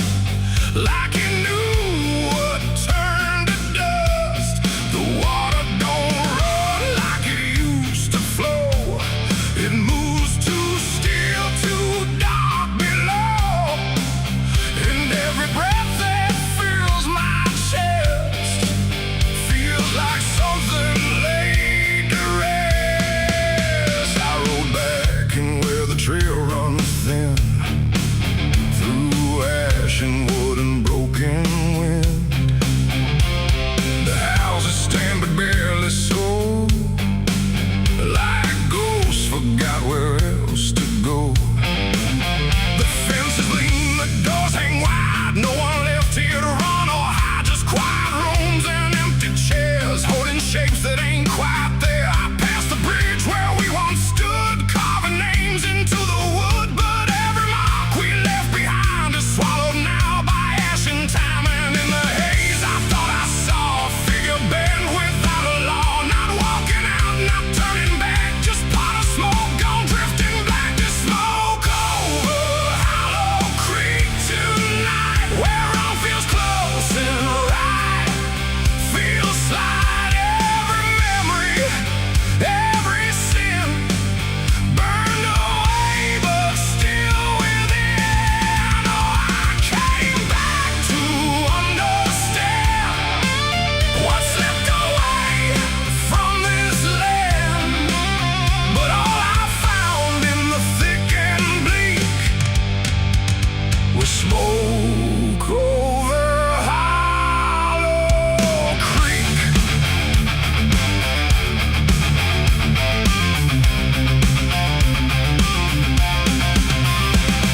like it knew what turned to dust. The water don't run like it used to flow. It moves too still, too dark below. And every breath that fills my chest feels like something laid to rest. I rode back in where the trail runs thin, through ash and wood and broken wind. The houses stand but barely so, like ghosts forgot where else to go. The fences lean, the doors hang wide, no one left here to run or hide. Just quiet rooms and empty chairs, holding shapes that ain't quite there. I passed the bridge where we once stood, carving names into the wood, but every mark we left behind is swallowed now by ash and time. And in the haze I thought I saw a figure bend without a law, not walking out, not turning back, just pot of smoke gone drifting black. The smoke over Hollow Creek tonight, where all feels close and right, feels slight. Every memory, every sin burned away, but still within. Oh, I came back to understand what slipped away from this land. But all I found in the thick and bleak was smoke over Hollow Creek.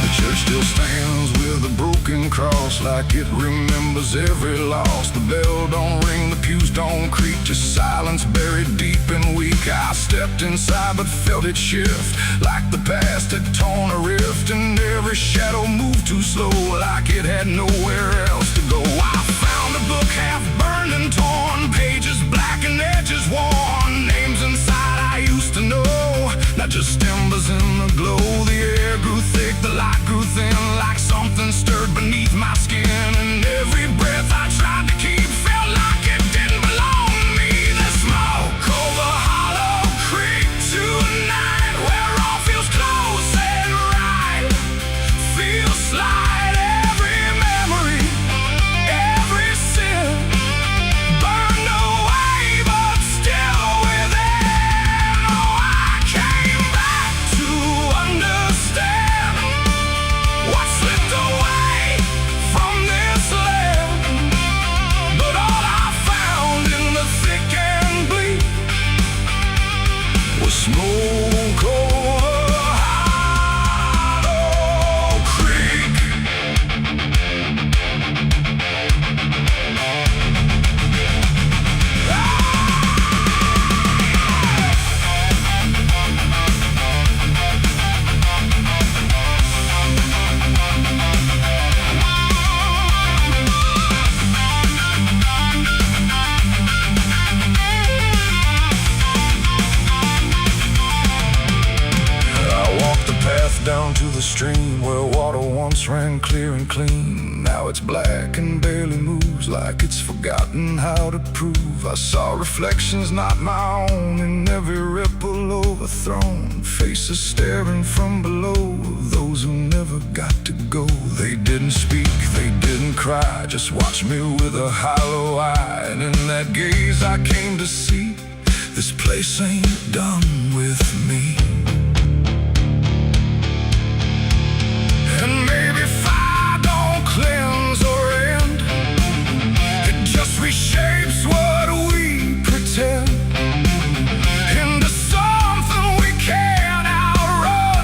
The church still stands with a broken cross, like it remembers every loss. The bell don't ring, the pews don't creak, just silence buried deep and weak. I stepped inside but felt it shift, like the past had torn a rift, and every shadow moved too slow, like it had nowhere else to go. I found a book half burned and torn, pages black and edges worn, names inside I used to know, not just embers in the glow. The air grew thick, the light grew thin, like something stirred beneath my skin, and every breath I tried to keep felt like it didn't belong to me. The smoke over Hollow Creek tonight, where all feels close and right, feels slight. Every memory, every sin burned away, but still within. Oh, I came back to understand what slipped away from this land. But all I found in the thick and bleak was smoke over Hollow Creek. I walked the path down to the stream where water water once ran clear and clean. Now it's black and barely moves, like it's forgotten how to prove. I saw reflections not my own in every ripple overthrown. Faces staring from below, those who never got to go. They didn't speak, they didn't cry, just watched me with a hollow eye. And in that gaze I came to see, this place ain't done with me. And maybe fire don't cleanse or end, it just reshapes what we pretend into something we can't outrun.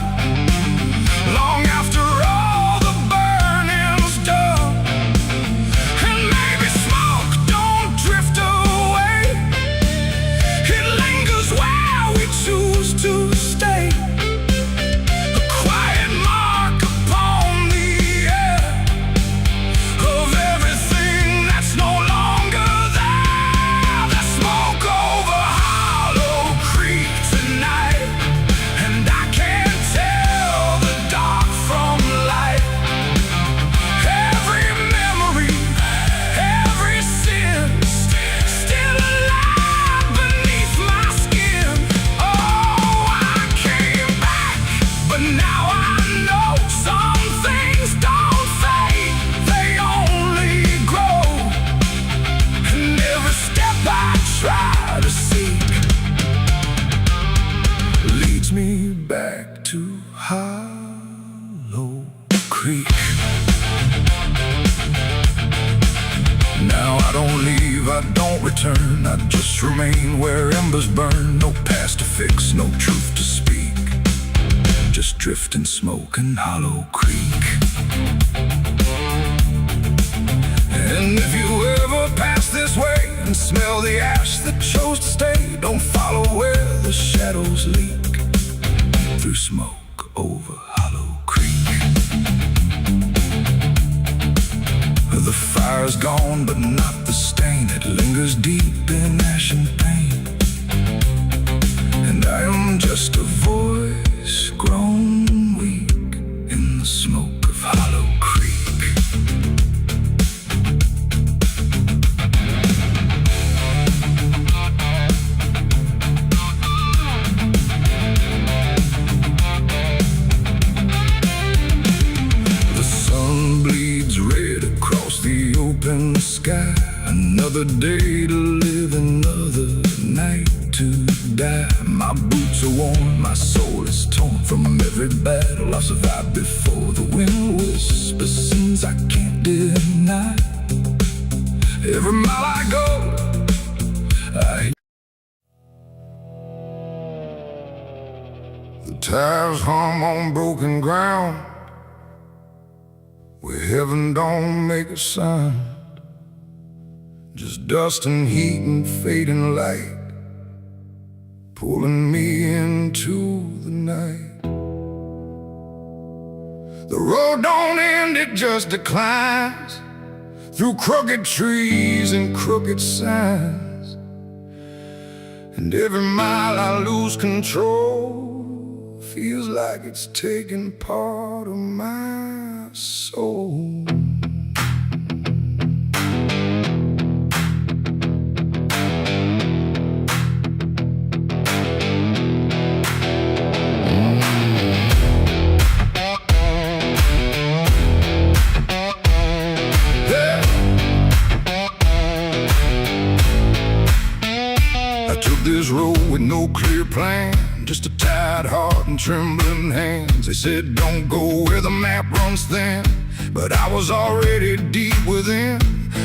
Long after all the burning's done, and maybe smoke don't drift away, it lingers where we choose to stay. Me back to Hollow Creek. Now I don't leave, I don't return, I just remain where embers burn. No past to fix, no truth to speak, just drift and smoke in Hollow Creek. And if you ever pass this way and smell the ash that chose to stay, don't follow where the shadows leak through smoke over Hollow Creek. The fire's gone, but not the stain. It lingers deep in ash and pain. And I am just a voice grown weak in the smoke of Hollow Creek. Open sky, another day to live, another night to die. My boots are worn, my soul is torn from every battle I've survived before. The wind whispers sins I can't deny. Every mile I go, the tires hum on broken ground, where heaven don't make a sound, just dust and heat and fading light, pulling me into the night. The road don't end, it just declines through crooked trees and crooked signs. And every mile I lose control, feels like it's taking part of my soul. I took this road with no clear plan, just a tired heart and trembling hands. They said don't go where the map runs thin, but I was already deep within.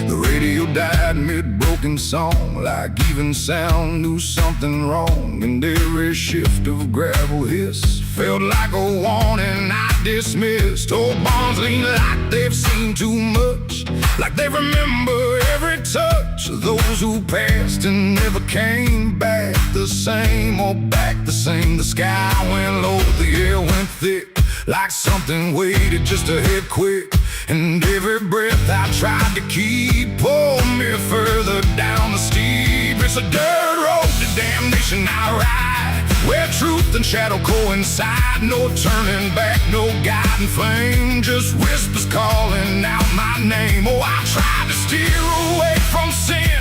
The radio died mid-broken song, like even sound knew something wrong. And every shift of gravel hiss felt like a warning I dismissed. Old bonds lean like they've seen too much, like they remember every touch of those who passed and never came back the same, or back the same. The sky went low, the air went thick, like something waited just to hit quick. And every breath I tried to keep pulled me further down the steep. It's a dirt road to damnation I ride, where truth and shadow coincide. No turning back, no guiding flame, just whispers calling out my name. Oh, I tried to steer away from sin,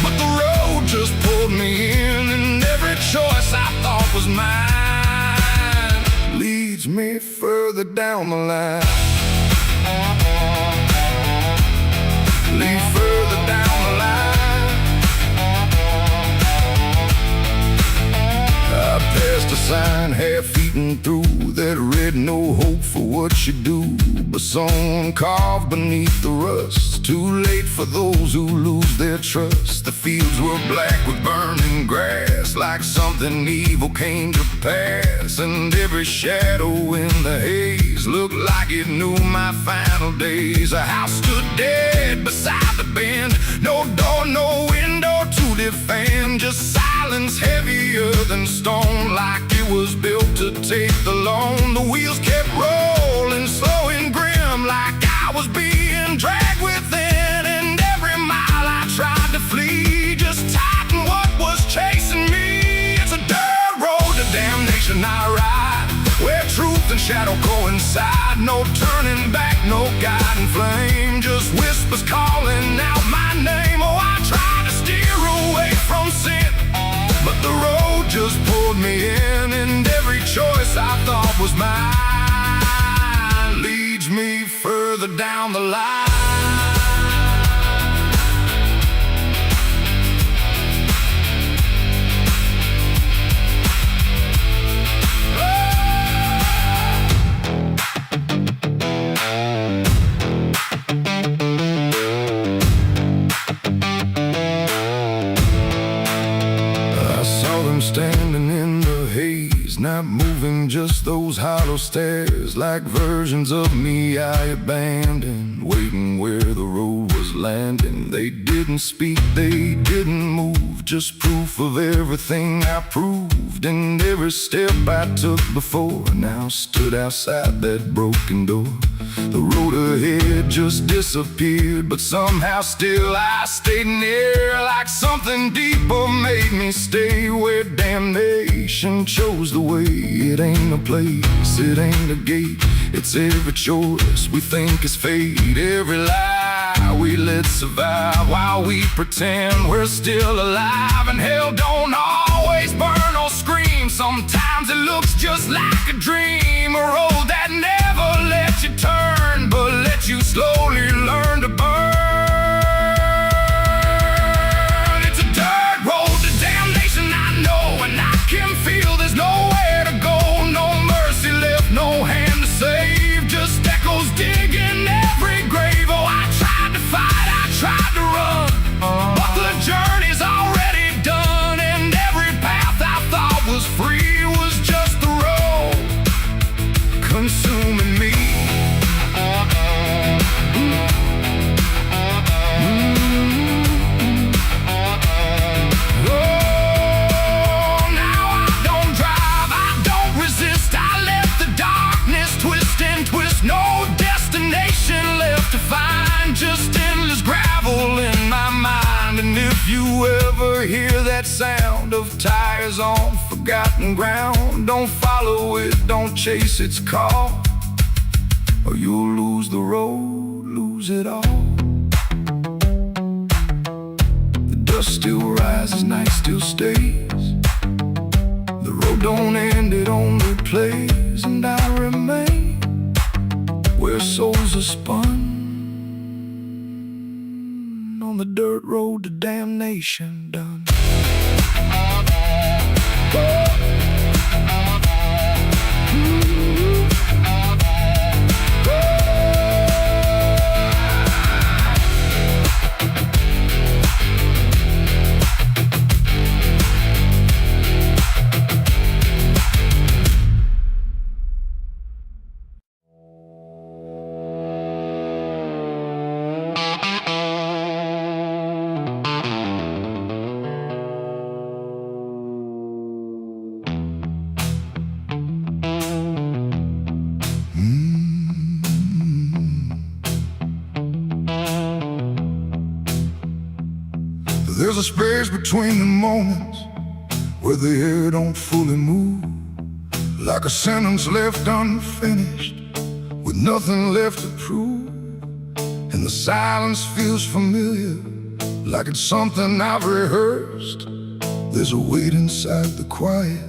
but the road just pulled me in, and every choice I thought was mine leads me further down the line. Lead further down the line. I passed a sign half-eaten through that read no hope for what you do, but someone carved beneath the rust. Too late for those who lose their trust. The fields were black with burning grass, like something evil came to pass, and every shadow in the haze looked like it knew my final days. A house stood dead beside the bend, no door, no window to defend, just silence heavier than stone, like it was built to take the loan. The wheels kept rolling, slow and grim, like I was being dragged within, and every mile I tried to flee just tightened what was chasing me. It's a dirt road to damnation I ride, where truth and shadow coincide. No turning back, no guiding flame, just whispers calling out my name. Oh, I tried to steer away from sin, but the road just pulled me in, and every choice I thought was mine leads me further down the line. Standing in the haze, not moving, just those hollow stares, like versions of me I abandoned, waiting where the road was landing. They didn't speak, they didn't move, just proof of everything I proved, and every step I took before now stood outside that broken door. The road ahead just disappeared, but somehow still I stayed near, like something deeper made me stay, where damnation chose the way. It ain't a place, it ain't a gate, it's every choice we think is fate, every lie we let survive while we pretend we're still alive. And hell don't always burn or scream, sometimes it looks just like a dream, a road that never lets you turn, but lets you slowly learn to burn. It's a dirt road to damnation, I know, and I can feel there's nowhere to go, no mercy left, no hand to save, just echoes digging every grave. Oh, I tried to fight, I tried to run, but the journey's already done, and every path I thought was free was just the road consuming me. No destination left to find, just endless gravel in my mind. And if you ever hear that sound of tires on forgotten ground, don't follow it, don't chase its call, or you'll lose the road, lose it all. The dust still rises, night still stays, the road don't end, it only plays, and I remain where souls are spun on the dirt road to damnation done. There's a space between the moments where the air don't fully move, like a sentence left unfinished, with nothing left to prove. And the silence feels familiar, like it's something I've rehearsed. There's a weight inside the quiet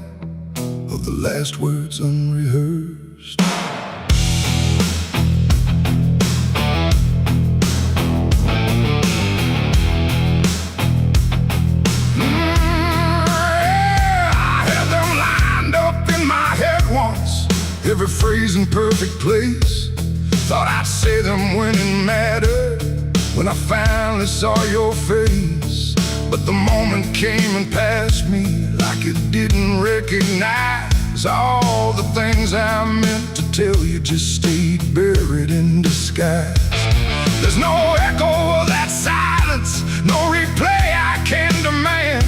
of the last words unrehearsed. I had them lined up in my head once, every phrase in perfect place. Thought I'd say them when it mattered, when I finally saw your face. But the moment came and passed me like it didn't recognize all the things I meant to tell you just stayed buried in disguise. There's no echo of that silence, no replay I can demand,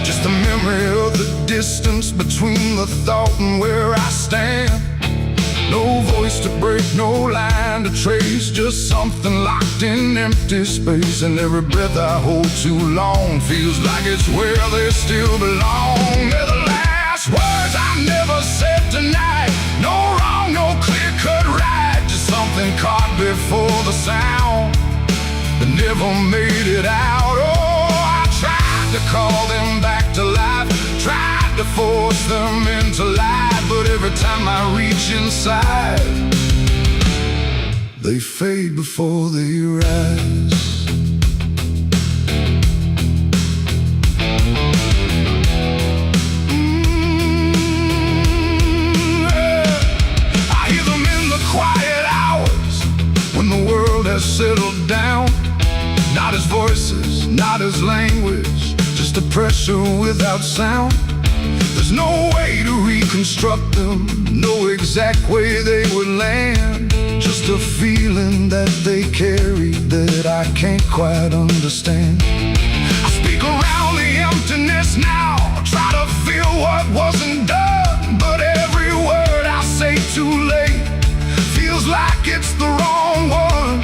just a memory of the distance between the thought and where I stand. No voice to break, no line to trace, just something locked in empty space. And every breath I hold too long feels like it's where they still belong. They're the last words I never said tonight. No wrong, no clear-cut right, just something caught before the sound that never made it out. Oh, I tried to call them back to life, tried to force them into life, but every time I reach inside, they fade before they rise. I hear them in the quiet hours when the world has settled down. Not as voices, not as language, just a pressure without sound. There's no way to reconstruct them, no exact way they would land, just a feeling that they carry that I can't quite understand. I speak around the emptiness now, try to feel what wasn't done, but every word I say too late feels like it's the wrong one.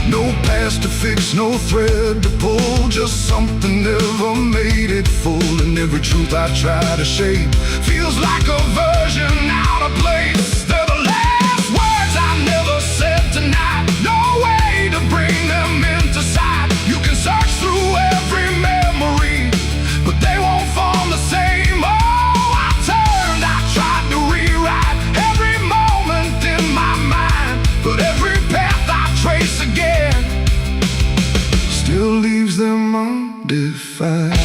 No past to fix, no thread to pull, just something never made it full. And every truth I try to shape feels like a version out of place. They're the last words I never said tonight, no way to bring them into sight. You can search through every memory, but they won't form the same. Oh, I turned, I tried to rewrite every moment in my mind, but every path I trace again still leaves them undefined.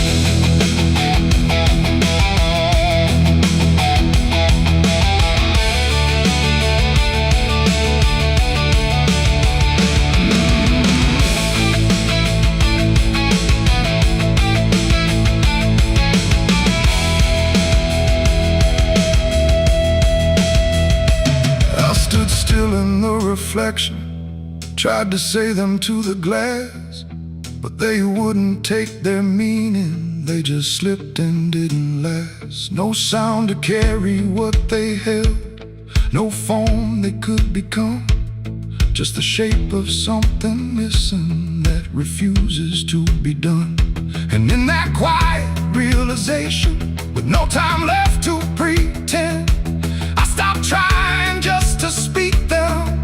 I stood still in the reflection, tried to say them to the glass, but they wouldn't take their meaning, they just slipped and didn't last. No sound to carry what they held, no form they could become, just the shape of something missing that refuses to be done. And in that quiet realization, with no time left to pretend, I stopped trying just to speak them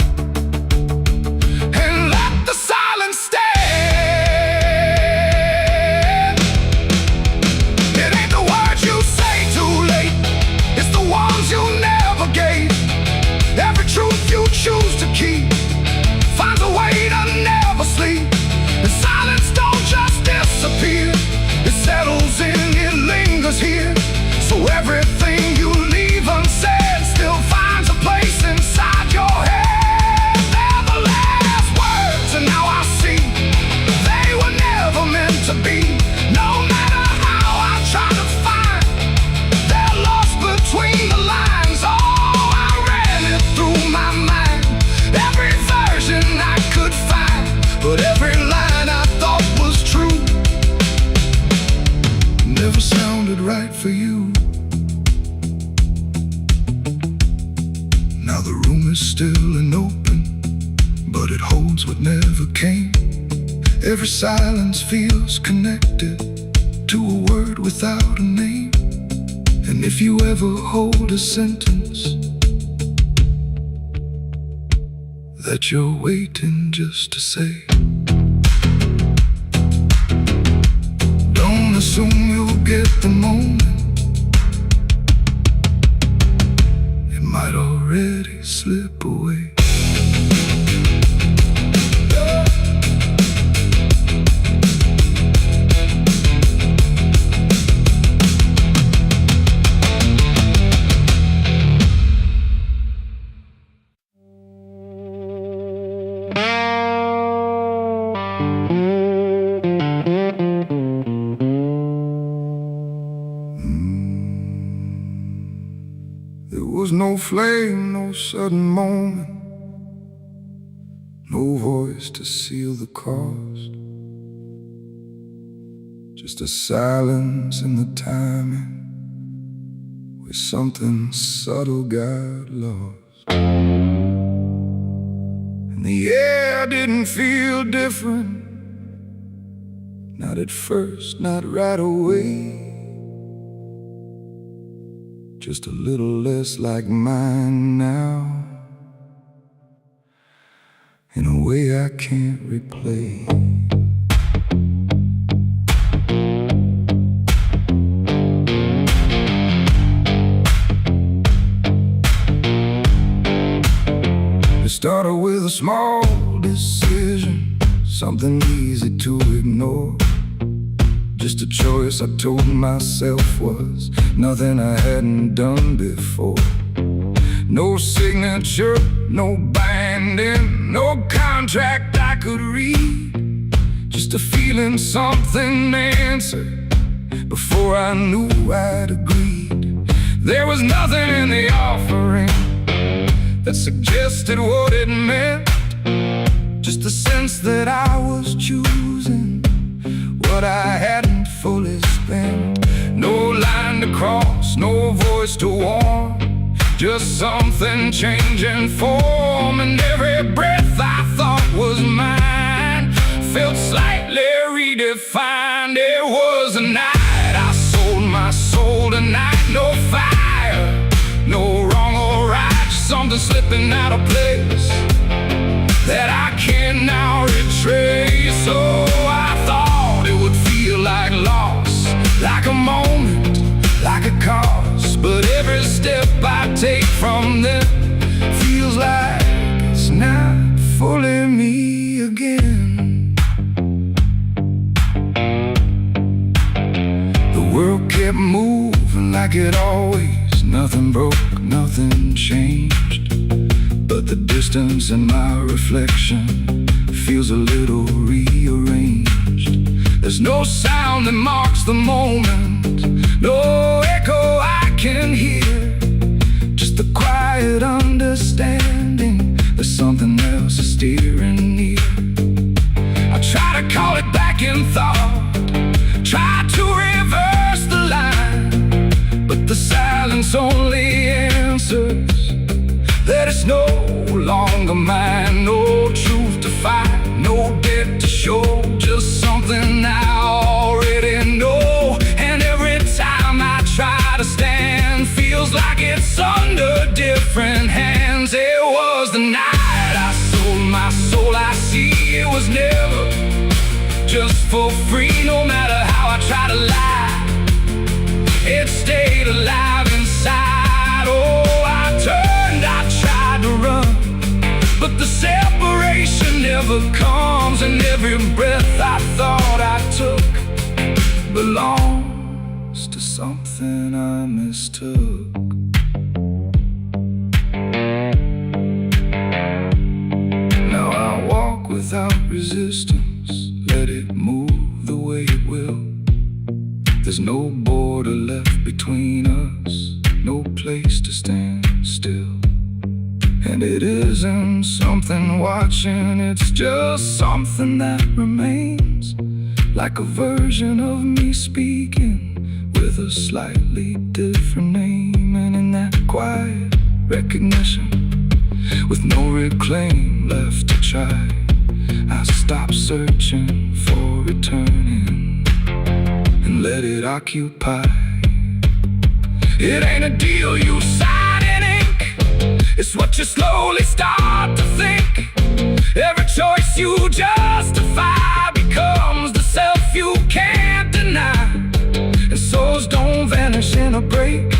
and let the silence stand. Choose to keep finds a way to never sleep, and silence don't just disappear, it settles in, it lingers here. So everything you leave unsaid still finds a place inside your head. They're the last words, and now I see they were never meant to be. No matter how I try to find, they're lost between the lines. Oh, I ran it through my mind, every version I could find, but every line I thought was true never sounded right for you. Now the room is still and open, but it holds what never came. Every silence feels connected to a word without a name. And if you ever hold a sentence that you're waiting just to say, don't assume you'll get the moment. It might already slip away. There was no flame, no sudden moment, no voice to seal the cost, just a silence in the timing where something subtle got lost. And the air didn't feel different, not at first, not right away. Just a little less like mine now, in a way I can't replay. It started with a small decision, something easy to ignore. Just a choice I told myself was nothing I hadn't done before. No signature, no binding, no contract I could read. Just a feeling something answered before I knew I'd agreed. There was nothing in the offering that suggested what it meant, just the sense that I was choosing what I hadn't fully spent. No line to cross, no voice to warn, just something changing form. And every breath I thought was mine felt slightly redefined. It was a night I sold my soul tonight. No fire, no wrong or right, just something slipping out of place that I can now retrace. So I thought it would feel like loss, like a moment, like a cost. But every step I take from them feels like it's not fully me again. The world kept moving like it always, nothing broke, nothing changed. But the distance in my reflection feels a little rearranged. There's no sound that marks the moment, no echo I can hear, just the quiet understanding that something else is steering near. I try to call it back in thought, try to reverse the line, but the silence only answers that it's no longer mine. No truth to fight, no debt to show, just something I already know. And every time I try to stand, feels like it's under different hands. It was the night I sold my soul. I see it was never just for free. No matter how I try to lie, it stayed alive inside. Oh, I turned, I tried to run, but the separation never comes. And every breath I thought I took belongs to something I mistook. Now I walk without resistance, let it move the way it will. There's no border left between us, no place to stand still. And it isn't something watching, it's just something that remains, like a version of me speaking with a slightly different name. And in that quiet recognition, with no reclaim left to try, I stop searching for returning and let it occupy. It ain't a deal you sign in ink, it's what you slowly start to think. Every choice you justify becomes the self you can't deny. And souls don't vanish in a break,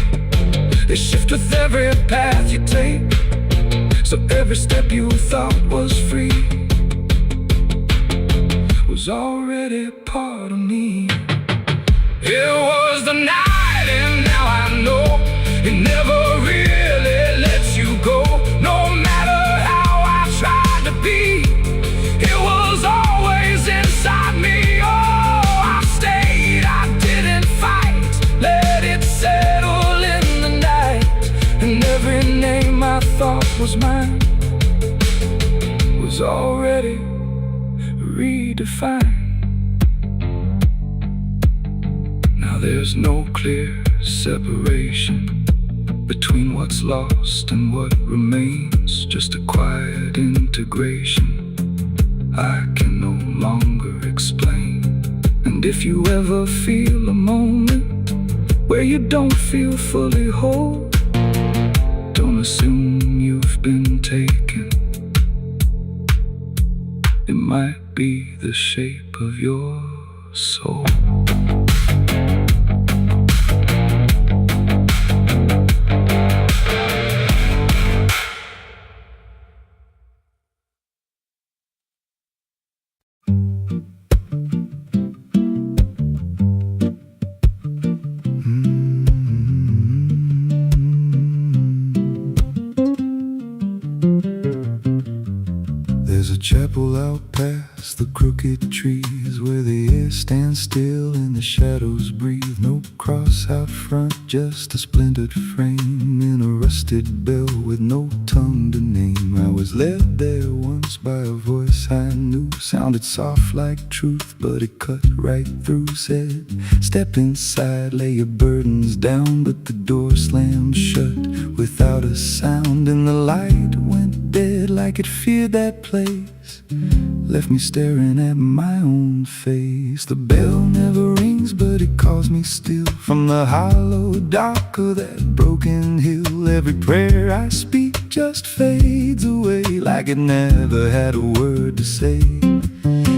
they shift with every path you take. So every step you thought was free was already part of me. It was the night and now I know it never really lets you go. No matter how I tried to be, it was always inside me. Oh, I stayed, I didn't fight, let it settle in the night. And every name I thought was mine was already redefined. Now there's no clear separation between what's lost and what remains, just a quiet integration I can no longer explain. And if you ever feel a moment where you don't feel fully whole, don't assume you've been taken. It might be the shape of your soul. There's a chapel out past the crooked trees, where the air stands still and the shadows breathe. No cross out front, just a splintered frame in a rusted bell with no tongue to name. I was led there once by a voice I knew, sounded soft like truth, but it cut right through. Said, step inside, lay your burdens down, but the door slammed shut without a sound. And the light went dead like it feared that place, left me staring at my own face. The bell never rings, but it calls me still from the hollow dark of that broken hill. Every prayer I speak just fades away like it never had a word to say.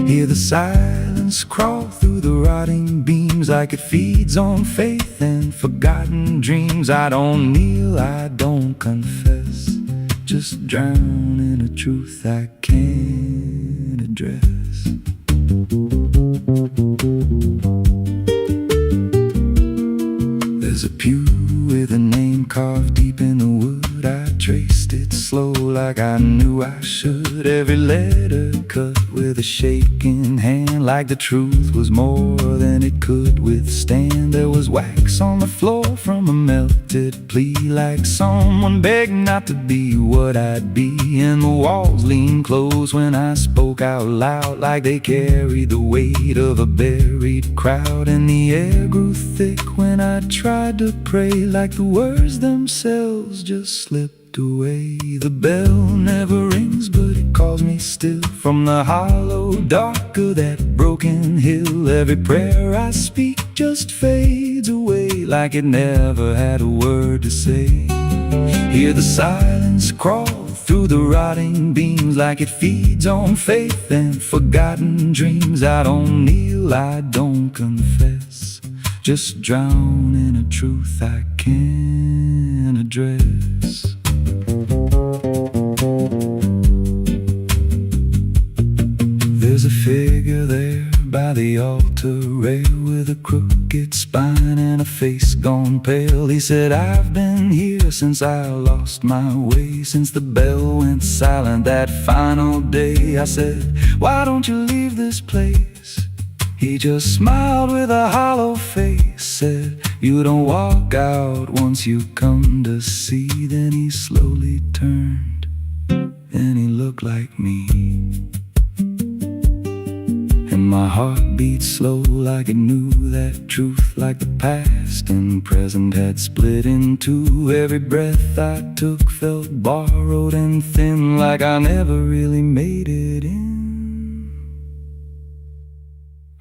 Hear the silence crawl through the rotting beams like it feeds on faith and forgotten dreams. I don't kneel, I don't confess, just drown in a truth I can't address. There's a pew with a name carved deep in the wood. I traced it slow like I knew I should. Every letter cut with a shaking hand, like the truth was more than it could withstand. There was wax on the floor from a melted plea, like someone begged not to be what I'd be. And the walls leaned close when I spoke out loud, like they carried the weight of a buried crowd. And the air grew thick when I tried to pray, like the words themselves just slipped away. The bell never rings, but it calls me still from the hollow dark of that broken hill. Every prayer I speak just fades away like it never had a word to say. Hear the silence crawl through the rotting beams like it feeds on faith and forgotten dreams. I don't kneel, I don't confess, just drown in a truth I can't address. There's a figure there by the altar rail with a crooked spine and a face gone pale. He said, I've been here since I lost my way, since the bell went silent that final day. I said, why don't you leave this place? He just smiled with a hollow face, said, you don't walk out once you come to see. Then he slowly turned and he looked like me. And my heart beat slow like it knew that truth, like the past and present had split in two. Every breath I took felt borrowed and thin, like I never really made it in.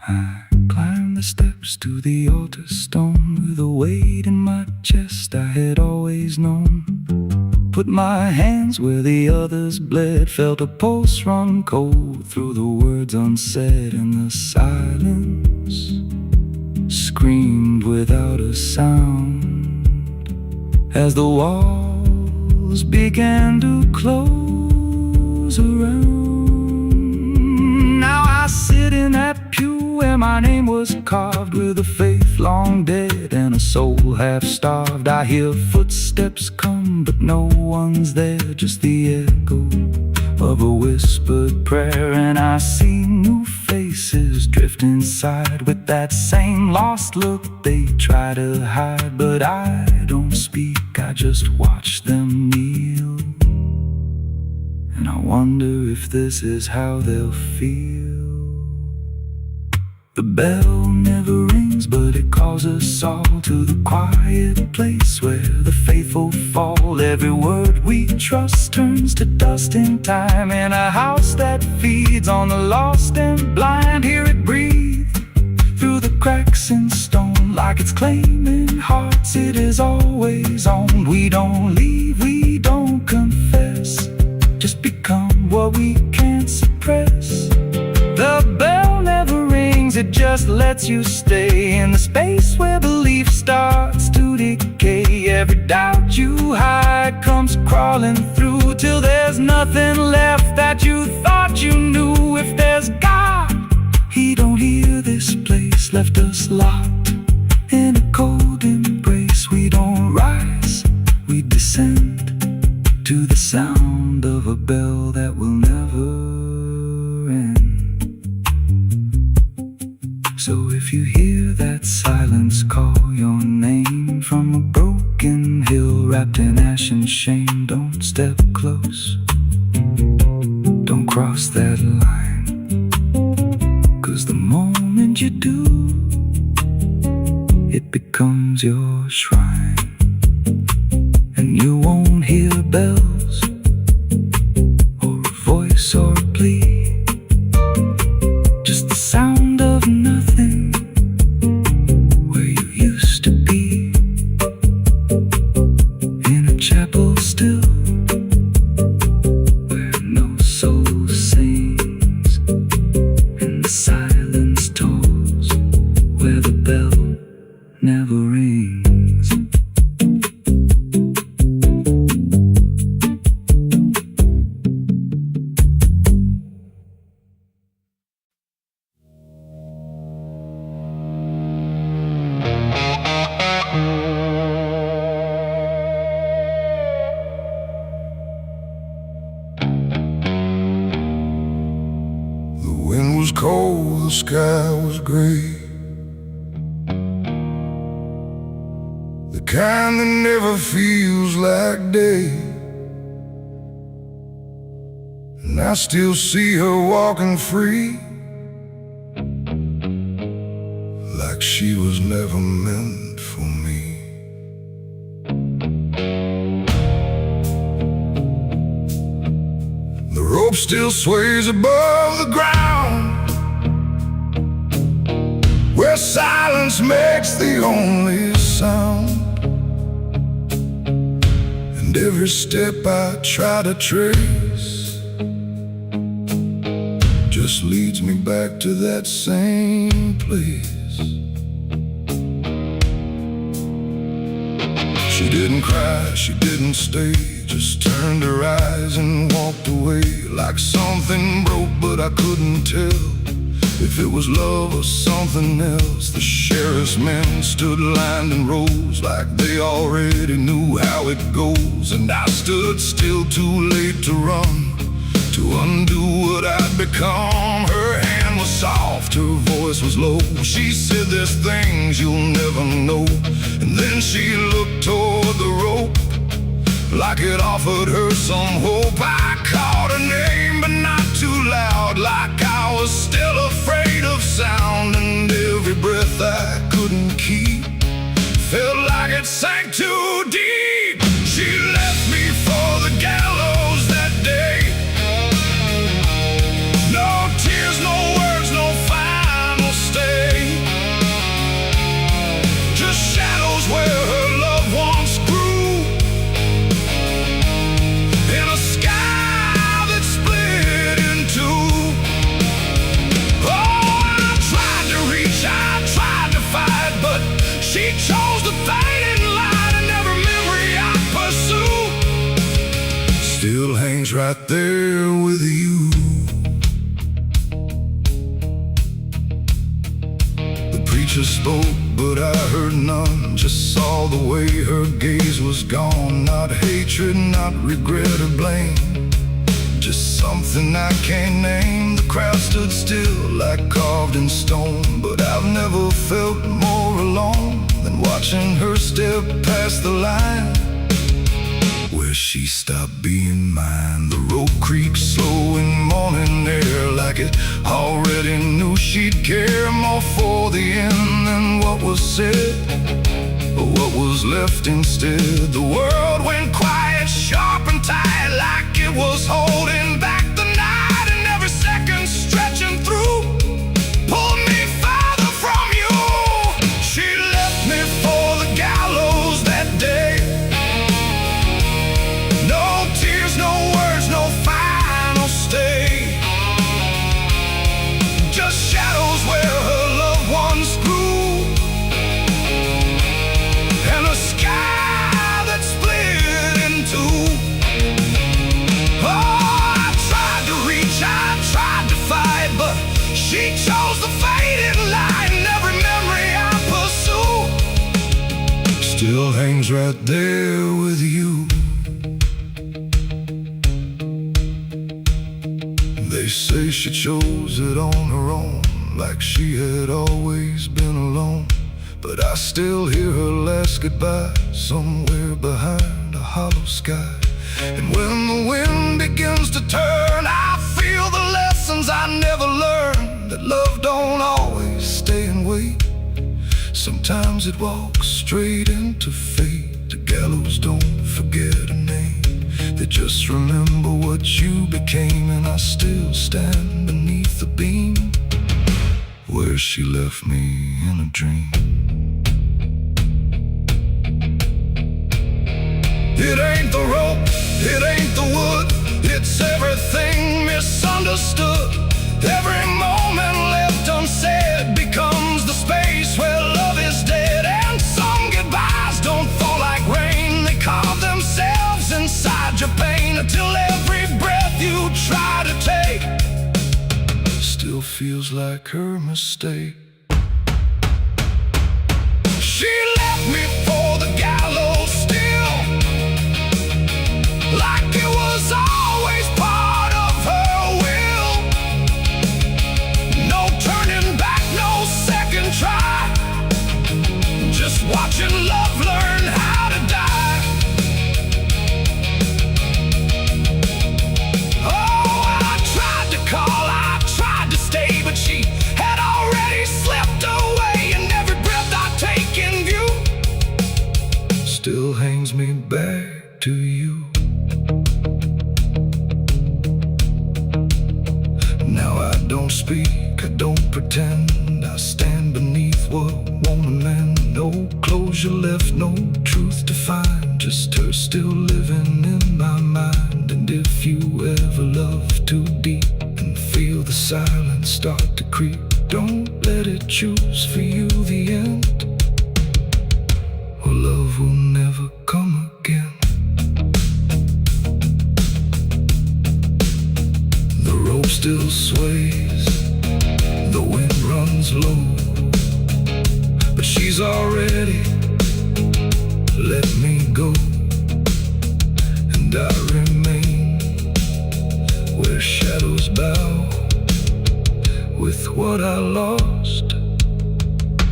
I climbed the the steps to the altar stone, with a weight in my chest I had always known. Put my hands where the others bled, felt a pulse run cold through the words unsaid, and the silence screamed without a sound as the walls began to close around. Now I sit in that pew where my name was carved, with a faith long dead and a soul half starved. I hear footsteps come, but no one's there, just the echo of a whispered prayer. And I see new faces drift inside with that same lost look they try to hide. But I don't speak, I just watch them kneel, and I wonder if this is how they'll feel. The bell never rings, but it calls us all to the quiet place where the faithful fall. Every word we trust turns to dust in time, in a house that feeds on the lost and blind. Hear it breathe through the cracks in stone, like it's claiming hearts it is always on. We don't leave, we don't confess, just become what we can't suppress. The bell never rings, it just lets you stay in the space where belief starts to decay. Every doubt you hide comes crawling through, till there's nothing left that you thought you knew. If there's God, He don't hear this place, left us locked in a cold embrace. We don't rise, we descend to the sound of a bell that will never end. So if you hear that silence call your name from a broken hill wrapped in ash and shame, don't step close, don't cross that line, 'cause the moment you do, it becomes your shrine. And you won't hear bells or a voice or a plea, just the sound of nothing where you used to be, in a chapel still where no soul sings, and the silence tolls where the bell never rings. The wind was cold, the sky was gray, the kind that never feels like day. And I still see her walking free, like she was never meant for me. The rope still sways above the ground, where silence makes the only sound. And every step I try to trace just leads me back to that same place. She didn't cry, she didn't stay, just turned her eyes and walked away, like something broke, but I couldn't tell if it was love or something else. The sheriff's men stood lined in rows, like they already knew how it goes. And I stood still, too late to run, to undo what I'd become. Her hand was soft, her voice was low. She said, "There's things you'll never know." And then she looked toward the rope, like it offered her some hope. I called her name, but not too loud, like I was still afraid of sound. And every breath I couldn't keep felt like it sank too deep. She left me for the gallows that day. No tears, no words, no final stay. still hangs right there with you. The preacher spoke, but I heard none. Just saw the way her gaze was gone. Not hatred, not regret or blame, just something I can't name. The crowd stood still like carved in stone, but I've never felt more alone than watching her step past the line where she stopped being mine. The road creaks slow in morning air, like it already knew she'd care more for the end than what was said, or what was left instead. The world went quiet, sharp and tight, like it was holding back the night, and every second stretching through pulled me farther from you. She left me for the gallows that day. No tears, no words, no final stay, just shadows where her loved ones grew, and a sky that split in two. Oh, I tried to reach, I tried to fight, but she chose the faded line. Every memory I pursue still hangs right there with you. They say she chose it on her own, like she had always been alone, but I still hear her last goodbye somewhere behind a hollow sky. And when the wind begins to turn, I feel the lessons I never learned, that love don't always stay and wait. Sometimes it walks straight into fate. The gallows don't forget a name, they just remember what you became. And I still stand beneath the beam where she left me in a dream. It ain't the rope, it ain't the wood, it's everything misunderstood. Every moment left unsaid becomes the space where love is dead. And some goodbyes don't fall like rain, they carve themselves inside your pain, until every breath you try to take still feels like her mistake. She left me for the gallows still, like it was always part of her will. No turning back, no second try, just watching love learn how to die. Oh, I tried to call, I tried to stay, but she had already slipped away. And every breath I take in view still hangs me back to you. Now I don't speak, I don't pretend, I stand beneath what won't amend. No closure left, no truth to find, just her still living in my mind. And if you ever love too deep and feel the silence start to creep, don't let it choose for you the end, or love will never come again. The rope still sways, the wind runs low, but she's already let me go. And I remain where shadows bow, with what I lost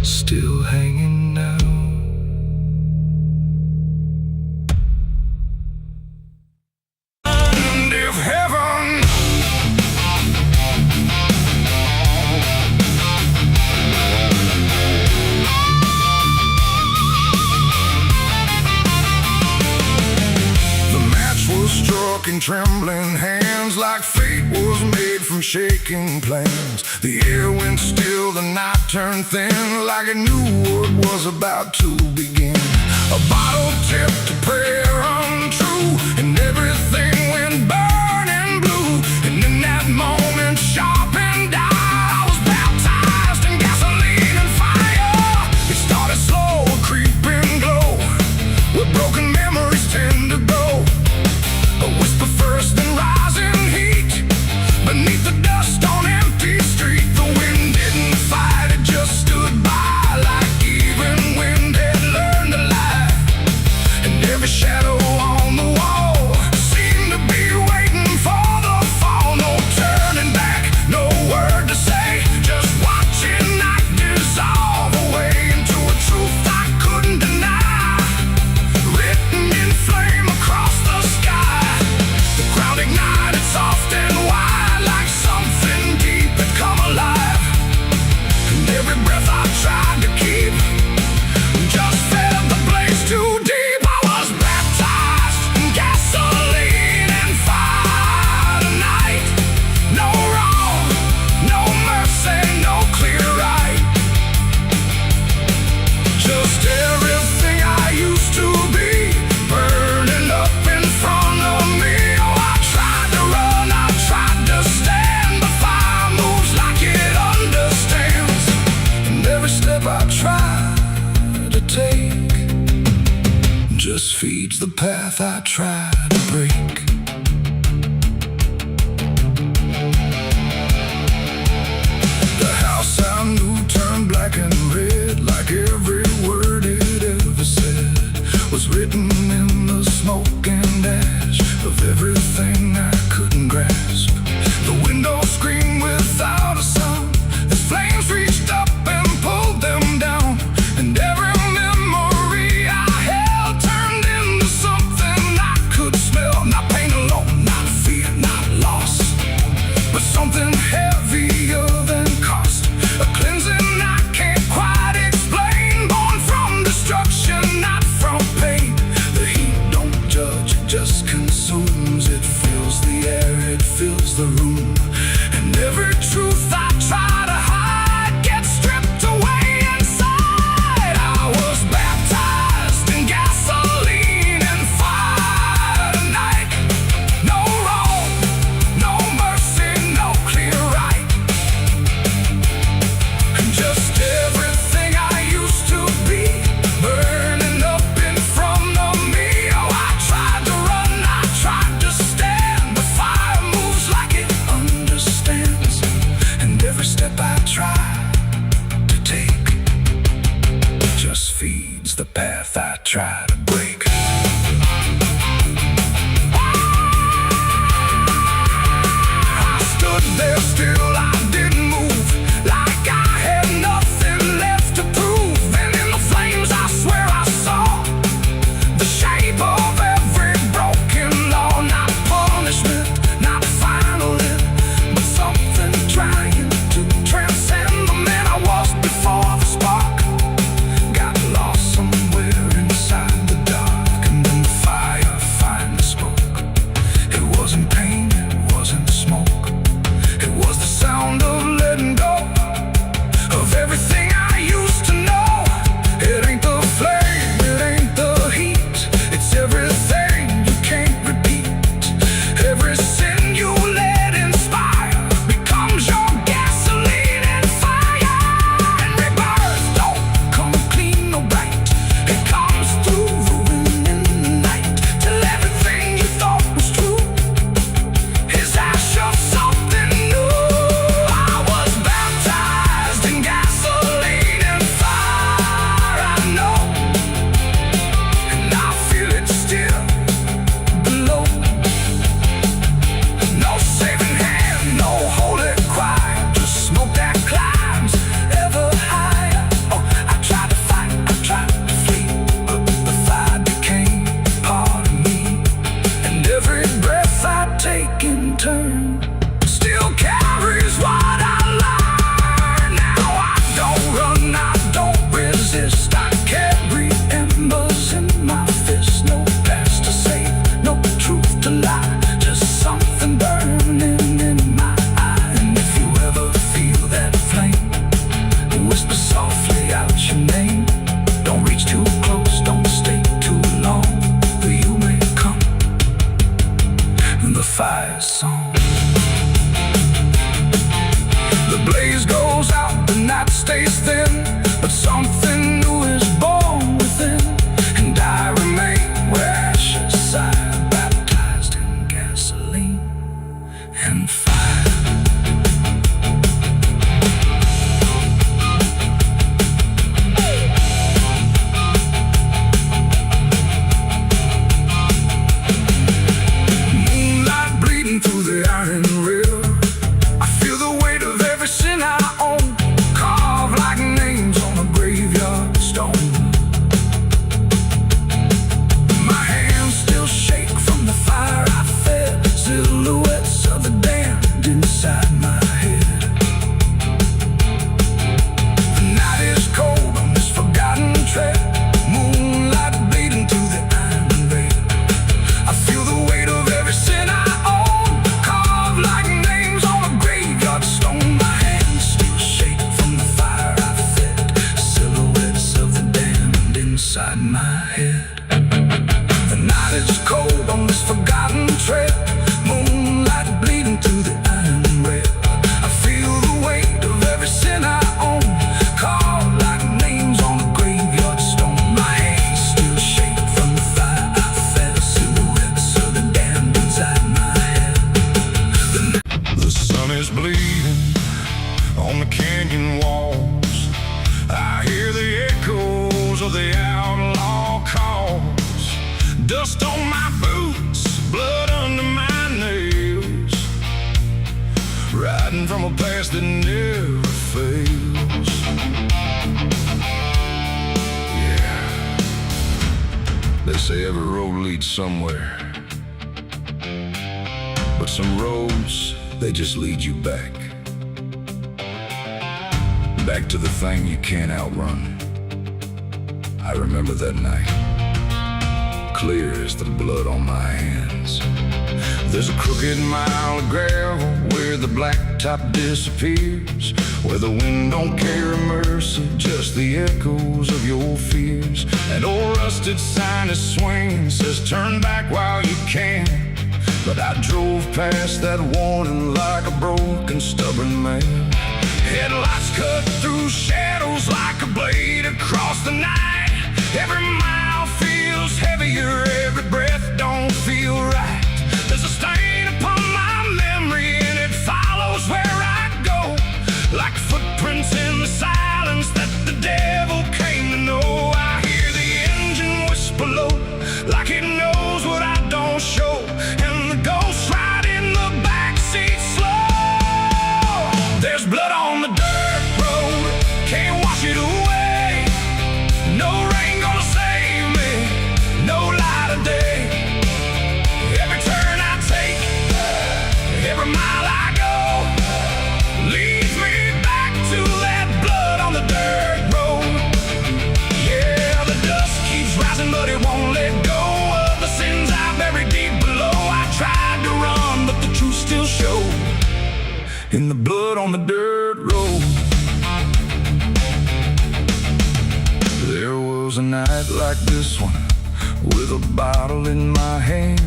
still hanging now. And if heaven struck in trembling hands, like fate was made from shaking plans. The air went still, the night turned thin, like it knew what was about to begin. A bottle tipped, a prayer untrue, and everything went burning blue. And in that moment, sharp and I was baptized in gasoline and fire. It started slow, a creeping glow, where broken memories tend to go. A whisper tried to break. The house I knew turned black and red, like every word it ever said was written in the smoke and ash of everything I couldn't grasp. The window screamed without a sound as flames reached up and pulled them down, and every memory I held turned into something I could smell. Not pain alone, not fear, not loss, but something heavier than cost. A cleansing I can't quite explain, born from destruction, not from pain. The heat don't judge, it just consumes. It fills the air, it fills the room, and every truth I try to hide gets stripped away inside. I was baptized in gasoline and fire tonight. No wrong, no mercy, no clear right, and just everything I used to be burning up in front of me. Oh, I tried to run, I tried to stand. The fire moves like it understands, and every step I try to take just feeds the path I try to break. I stood there still, I didn't move, like I had nothing left to prove. And in the flames I swear I saw the shape of every broken law. Not punishment, not final end, but something trying to transcend the man I was before the spark got lost somewhere inside the dark. And then the fire finally spoke. It wasn't pain, it wasn't smoke, it was the sound of letting go of everything I used to know. It ain't the flame, it ain't the heat, it's everything you can't repeat. Every sin you let inspire becomes your gasoline and fire. And rebirth don't come clean or bright, it comes through the wind in the night, till everything you thought was true is ash of something new. I was baptized in gasoline and fire, I know, and I feel it still below. No saving hand, no holy choir, just smoke that climbs ever higher. Oh, I tried to fight, I tried to flee, but the fire became part of me. And every breath I take in turn still carries what I learned. Now I don't run, I don't resist, I carry embers in my fist. No past to save, no truth to lie, just something burning in my eye. And if you ever feel that flame, whisper softly out your name. Don't reach too close, don't stay too long, or you may come in the fire song. The blaze goes out, the night stays thin, but something new is born within. And I remain where ashes sigh, baptized in gasoline and fire. Moonlight bleeding through the iron rail, I feel the weight of every sin I own, carved like names on a graveyard a past that never fails. Yeah. They say every road leads somewhere, but some roads, they just lead you back. Back to the thing you can't outrun. I remember that night, clear as the blood on my hands. There's a crooked mile of gravel where the blacktop disappears, where the wind don't carry mercy, just the echoes of your fears. An old rusted sign is swinging, says turn back while you can. But I drove past that warning like a broken, stubborn man. Headlights cut through shadows like a blade across the night. Every mile feels heavier, every breath don't feel right. There's a stain upon my memory and it follows where I go, like footprints in the silence that the devil came to know. I hear the engine whisper low, like it knows what I don't show, and the ghost ride in the backseat slow. There's blood on the dirt road, can't wash it away. No rain gonna save me, no light of day. Every turn I take, every mile I go, leads me back to that blood on the dirt road. Yeah, the dust keeps rising, but it won't let go of the sins I buried deep below. I tried to run, but the truth still showed in the blood on the dirt road. There was a night like this one, with a bottle in my hand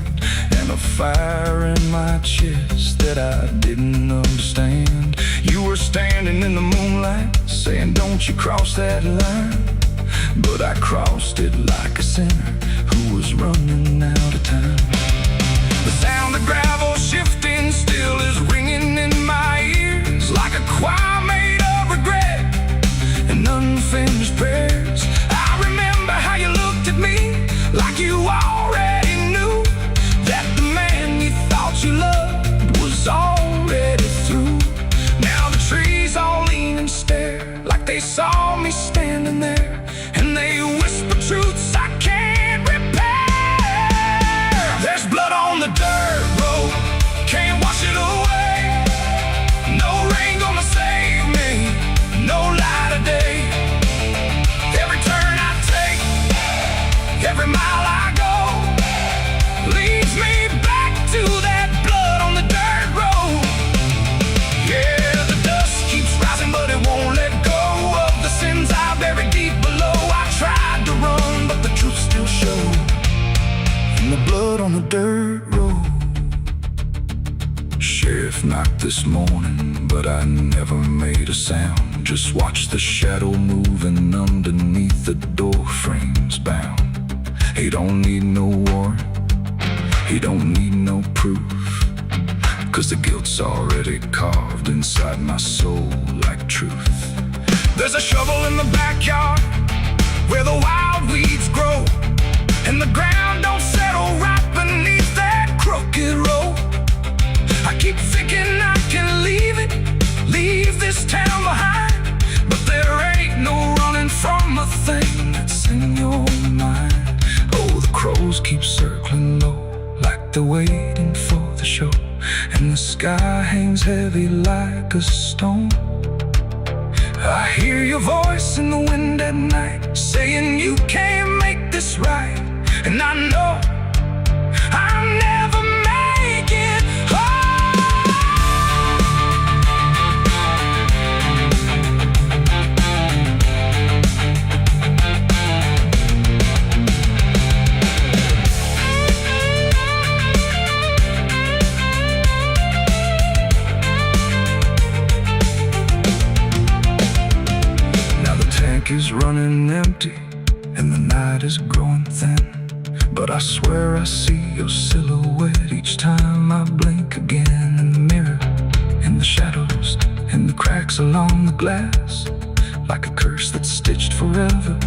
and a fire in my chest that I didn't understand. You were standing in the moonlight, saying don't you cross that line. But I crossed it like a sinner who was running out of time. The sound of gravel shifting still is ringing in my ears, like a choir made of regret and unfinished prayers. I remember how you looked at me like you already knew that the man you thought you loved was already through. Now the trees all lean and stare like they saw me standing there, and they whisper truths I can't repair. There's blood on the dirt road, can't wash it away. No rain gonna save me, no light of day. Every turn I take, every mile I go, leads me back to that blood on the dirt road. Yeah, the dust keeps rising, but it won't let go of the sins I buried deep below. I tried to run, but the truth still showed in the blood on the dirt road. Sheriff knocked this morning, but I never made a sound. Just watched the shadow moving underneath the door frames bound. He don't need no warrant, he don't need no proof, 'cause the guilt's already carved inside my soul like truth. There's a shovel in the backyard where the wild weeds grow, and the ground don't settle right beneath that crooked road. I keep thinking I can leave it, leave this town behind, but there ain't no running from a thing that's in your mind. Oh, the crows keep circling low like they're waiting for the show, and the sky hangs heavy like a stone. I hear your voice in the wind at night, saying you can't make this right, and I know I'll never make it home. Is running empty and the night is growing thin, but I swear I see your silhouette each time I blink again. In the mirror, in the shadows, in the cracks along the glass, like a curse that's stitched forever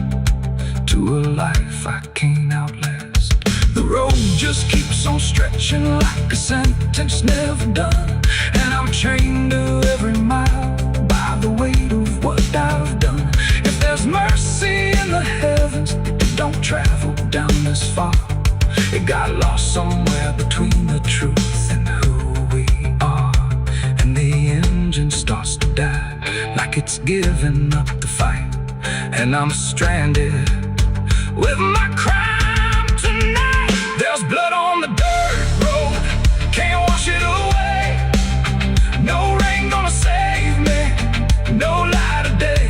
to a life I can't outlast. The road just keeps on stretching like a sentence never done, and I'm chained to every mile far. It got lost somewhere between the truth and who we are. And the engine starts to die, like it's given up the fight. And I'm stranded with my crime tonight. There's blood on the dirt road, can't wash it away. No rain gonna save me, no light of day.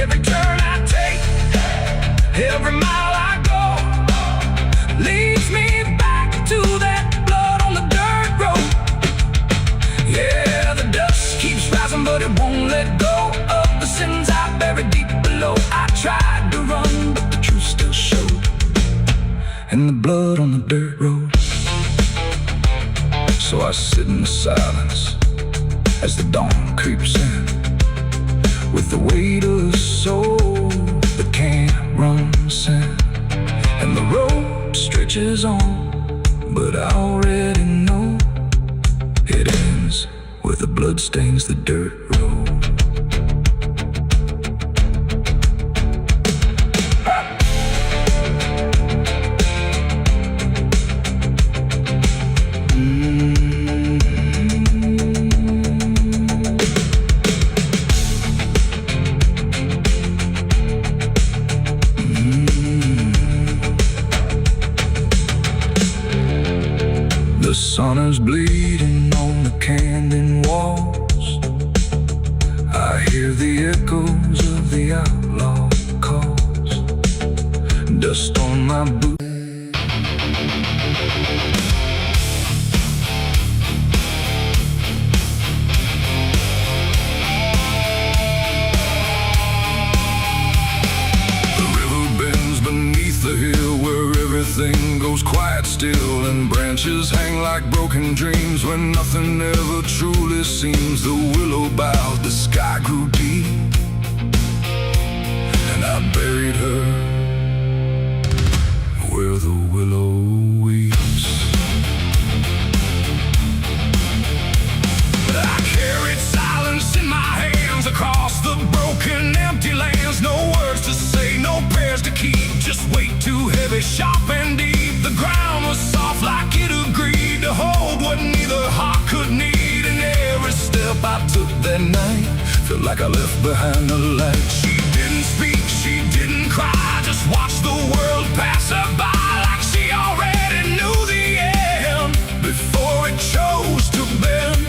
Every turn I take, every mile I go, leads me back to that blood on the dirt road. Yeah, the dust keeps rising, but it won't let go of the sins I buried deep below. I tried to run, but the truth still showed, and the blood on the dirt road. So I sit in the silence as the dawn creeps in, with the weight of a soul that can't run sin. And the road stretches on, but I already know it ends where the blood stains the dirt road. The sun is bleeding on the canyon walls. I hear the echoes of the outlaw calls. Dust on my boots. The river bends beneath the hill where everything goes quiet still, and branches hang like broken dreams when nothing ever truly seems. The willow bowed, the sky grew deep, and I buried her where the willow weeps. I carried silence in my hands across the broken, empty lands. No words to say, no prayers to keep, just weight too heavy, sharp and deep. The ground was soft like it agreed to hold what neither heart could need. And every step I took that night felt like I left behind a light. She didn't speak, she didn't cry, just watched the world pass her by, like she already knew the end before it chose to bend.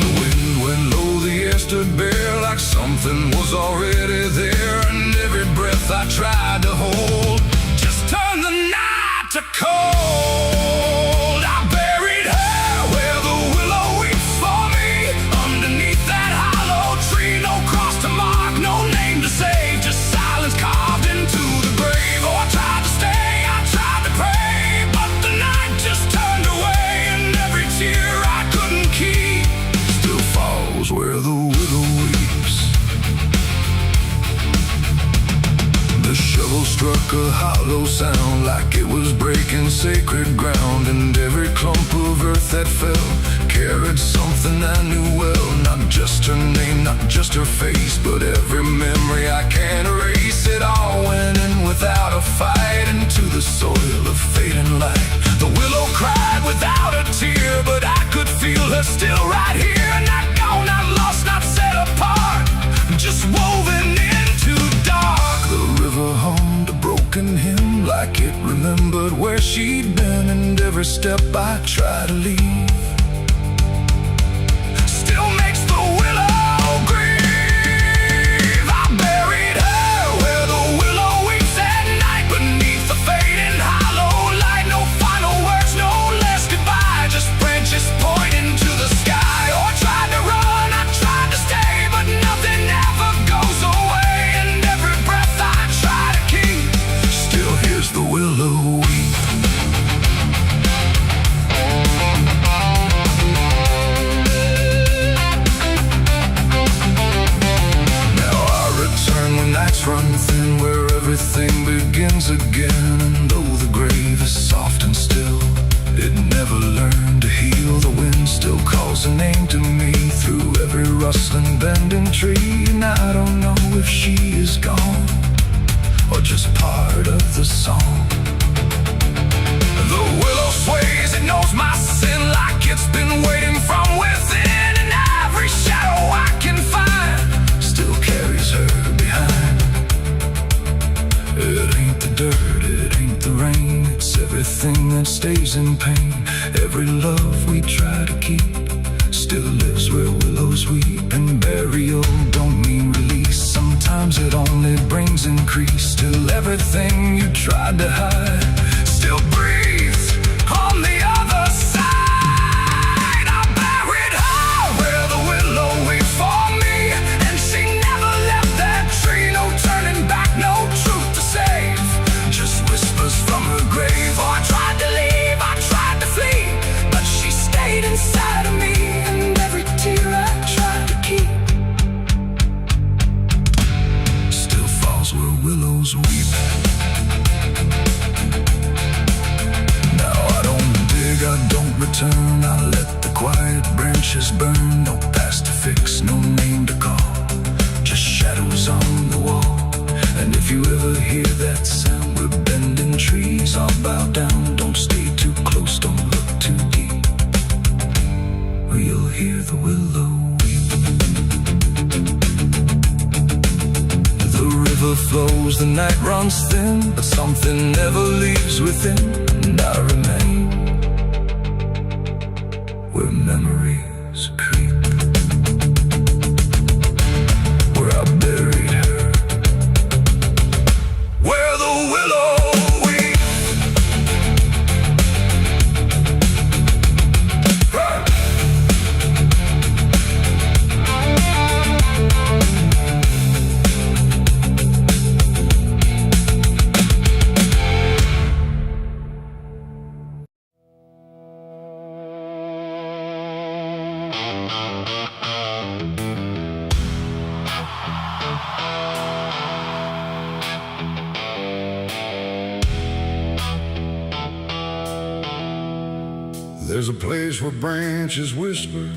The wind went low, the air stood bare, like something was already there. And every breath I tried to hold just turned the night to cold. I buried her where the willow weeps for me, underneath that hollow tree. No cross to mark, no name to save, just silence carved into the grave. Oh, I tried to stay, I tried to pray, but the night just turned away. And every tear I couldn't keep still falls where the willow weeps. The shovel struck a hollow sound, like it was breaking sacred ground. And every clump of earth that fell carried something I knew well. Not just her name, not just her face, but every memory I can't erase. It all went in without a fight, into the soil of fading light. The willow cried without a tear, but I could feel her still right here. Not gone, not lost, not set apart, just woven into dark. The river hummed a broken hymn, like it remembered where she'd been. And every step I try to leave still makes the willow grieve. I buried her where the willow weeps at night, beneath the fading hollow light. No final words, no less goodbye, just branches pointing to the sky. Oh, I tried to run, I tried to stay, but nothing ever goes away. And every breath I try to keep still hears the willow weep. Run thin where everything begins again. And though the grave is soft and still, it never learned to heal. The wind still calls a name to me through every rustling bending tree. And I don't know if she is gone, or just part of the song. The willow sways, it knows my sin like it's been waiting from within, and every shadow I can find still carries her behind. It ain't the dirt, it ain't the rain, it's everything that stays in pain. Every love we try to keep still lives where willows weep, and burial don't mean release. Sometimes it only brings increase. Still everything you tried to hide still breathes on the other side. I buried her where the willow weep for me, and she never left that tree. No turning back, no truth to save, just whispers from her grave. Oh, I tried to leave, I tried to flee, but she stayed inside of me, and every tear I tried to keep still falls where willows weep. Now I don't dig, I don't return, I let the quiet branches burn. No past to fix, no name to call, just shadows on the wall. And if you ever hear that sound, we're bending trees, I'll bow down. Don't stay too close, don't look too deep, or you'll hear the willow weep. The river flows, the night runs thin, but something never leaves within, and I remain where memories creep, where I buried her, where the willow weep. There's a place where branches whisper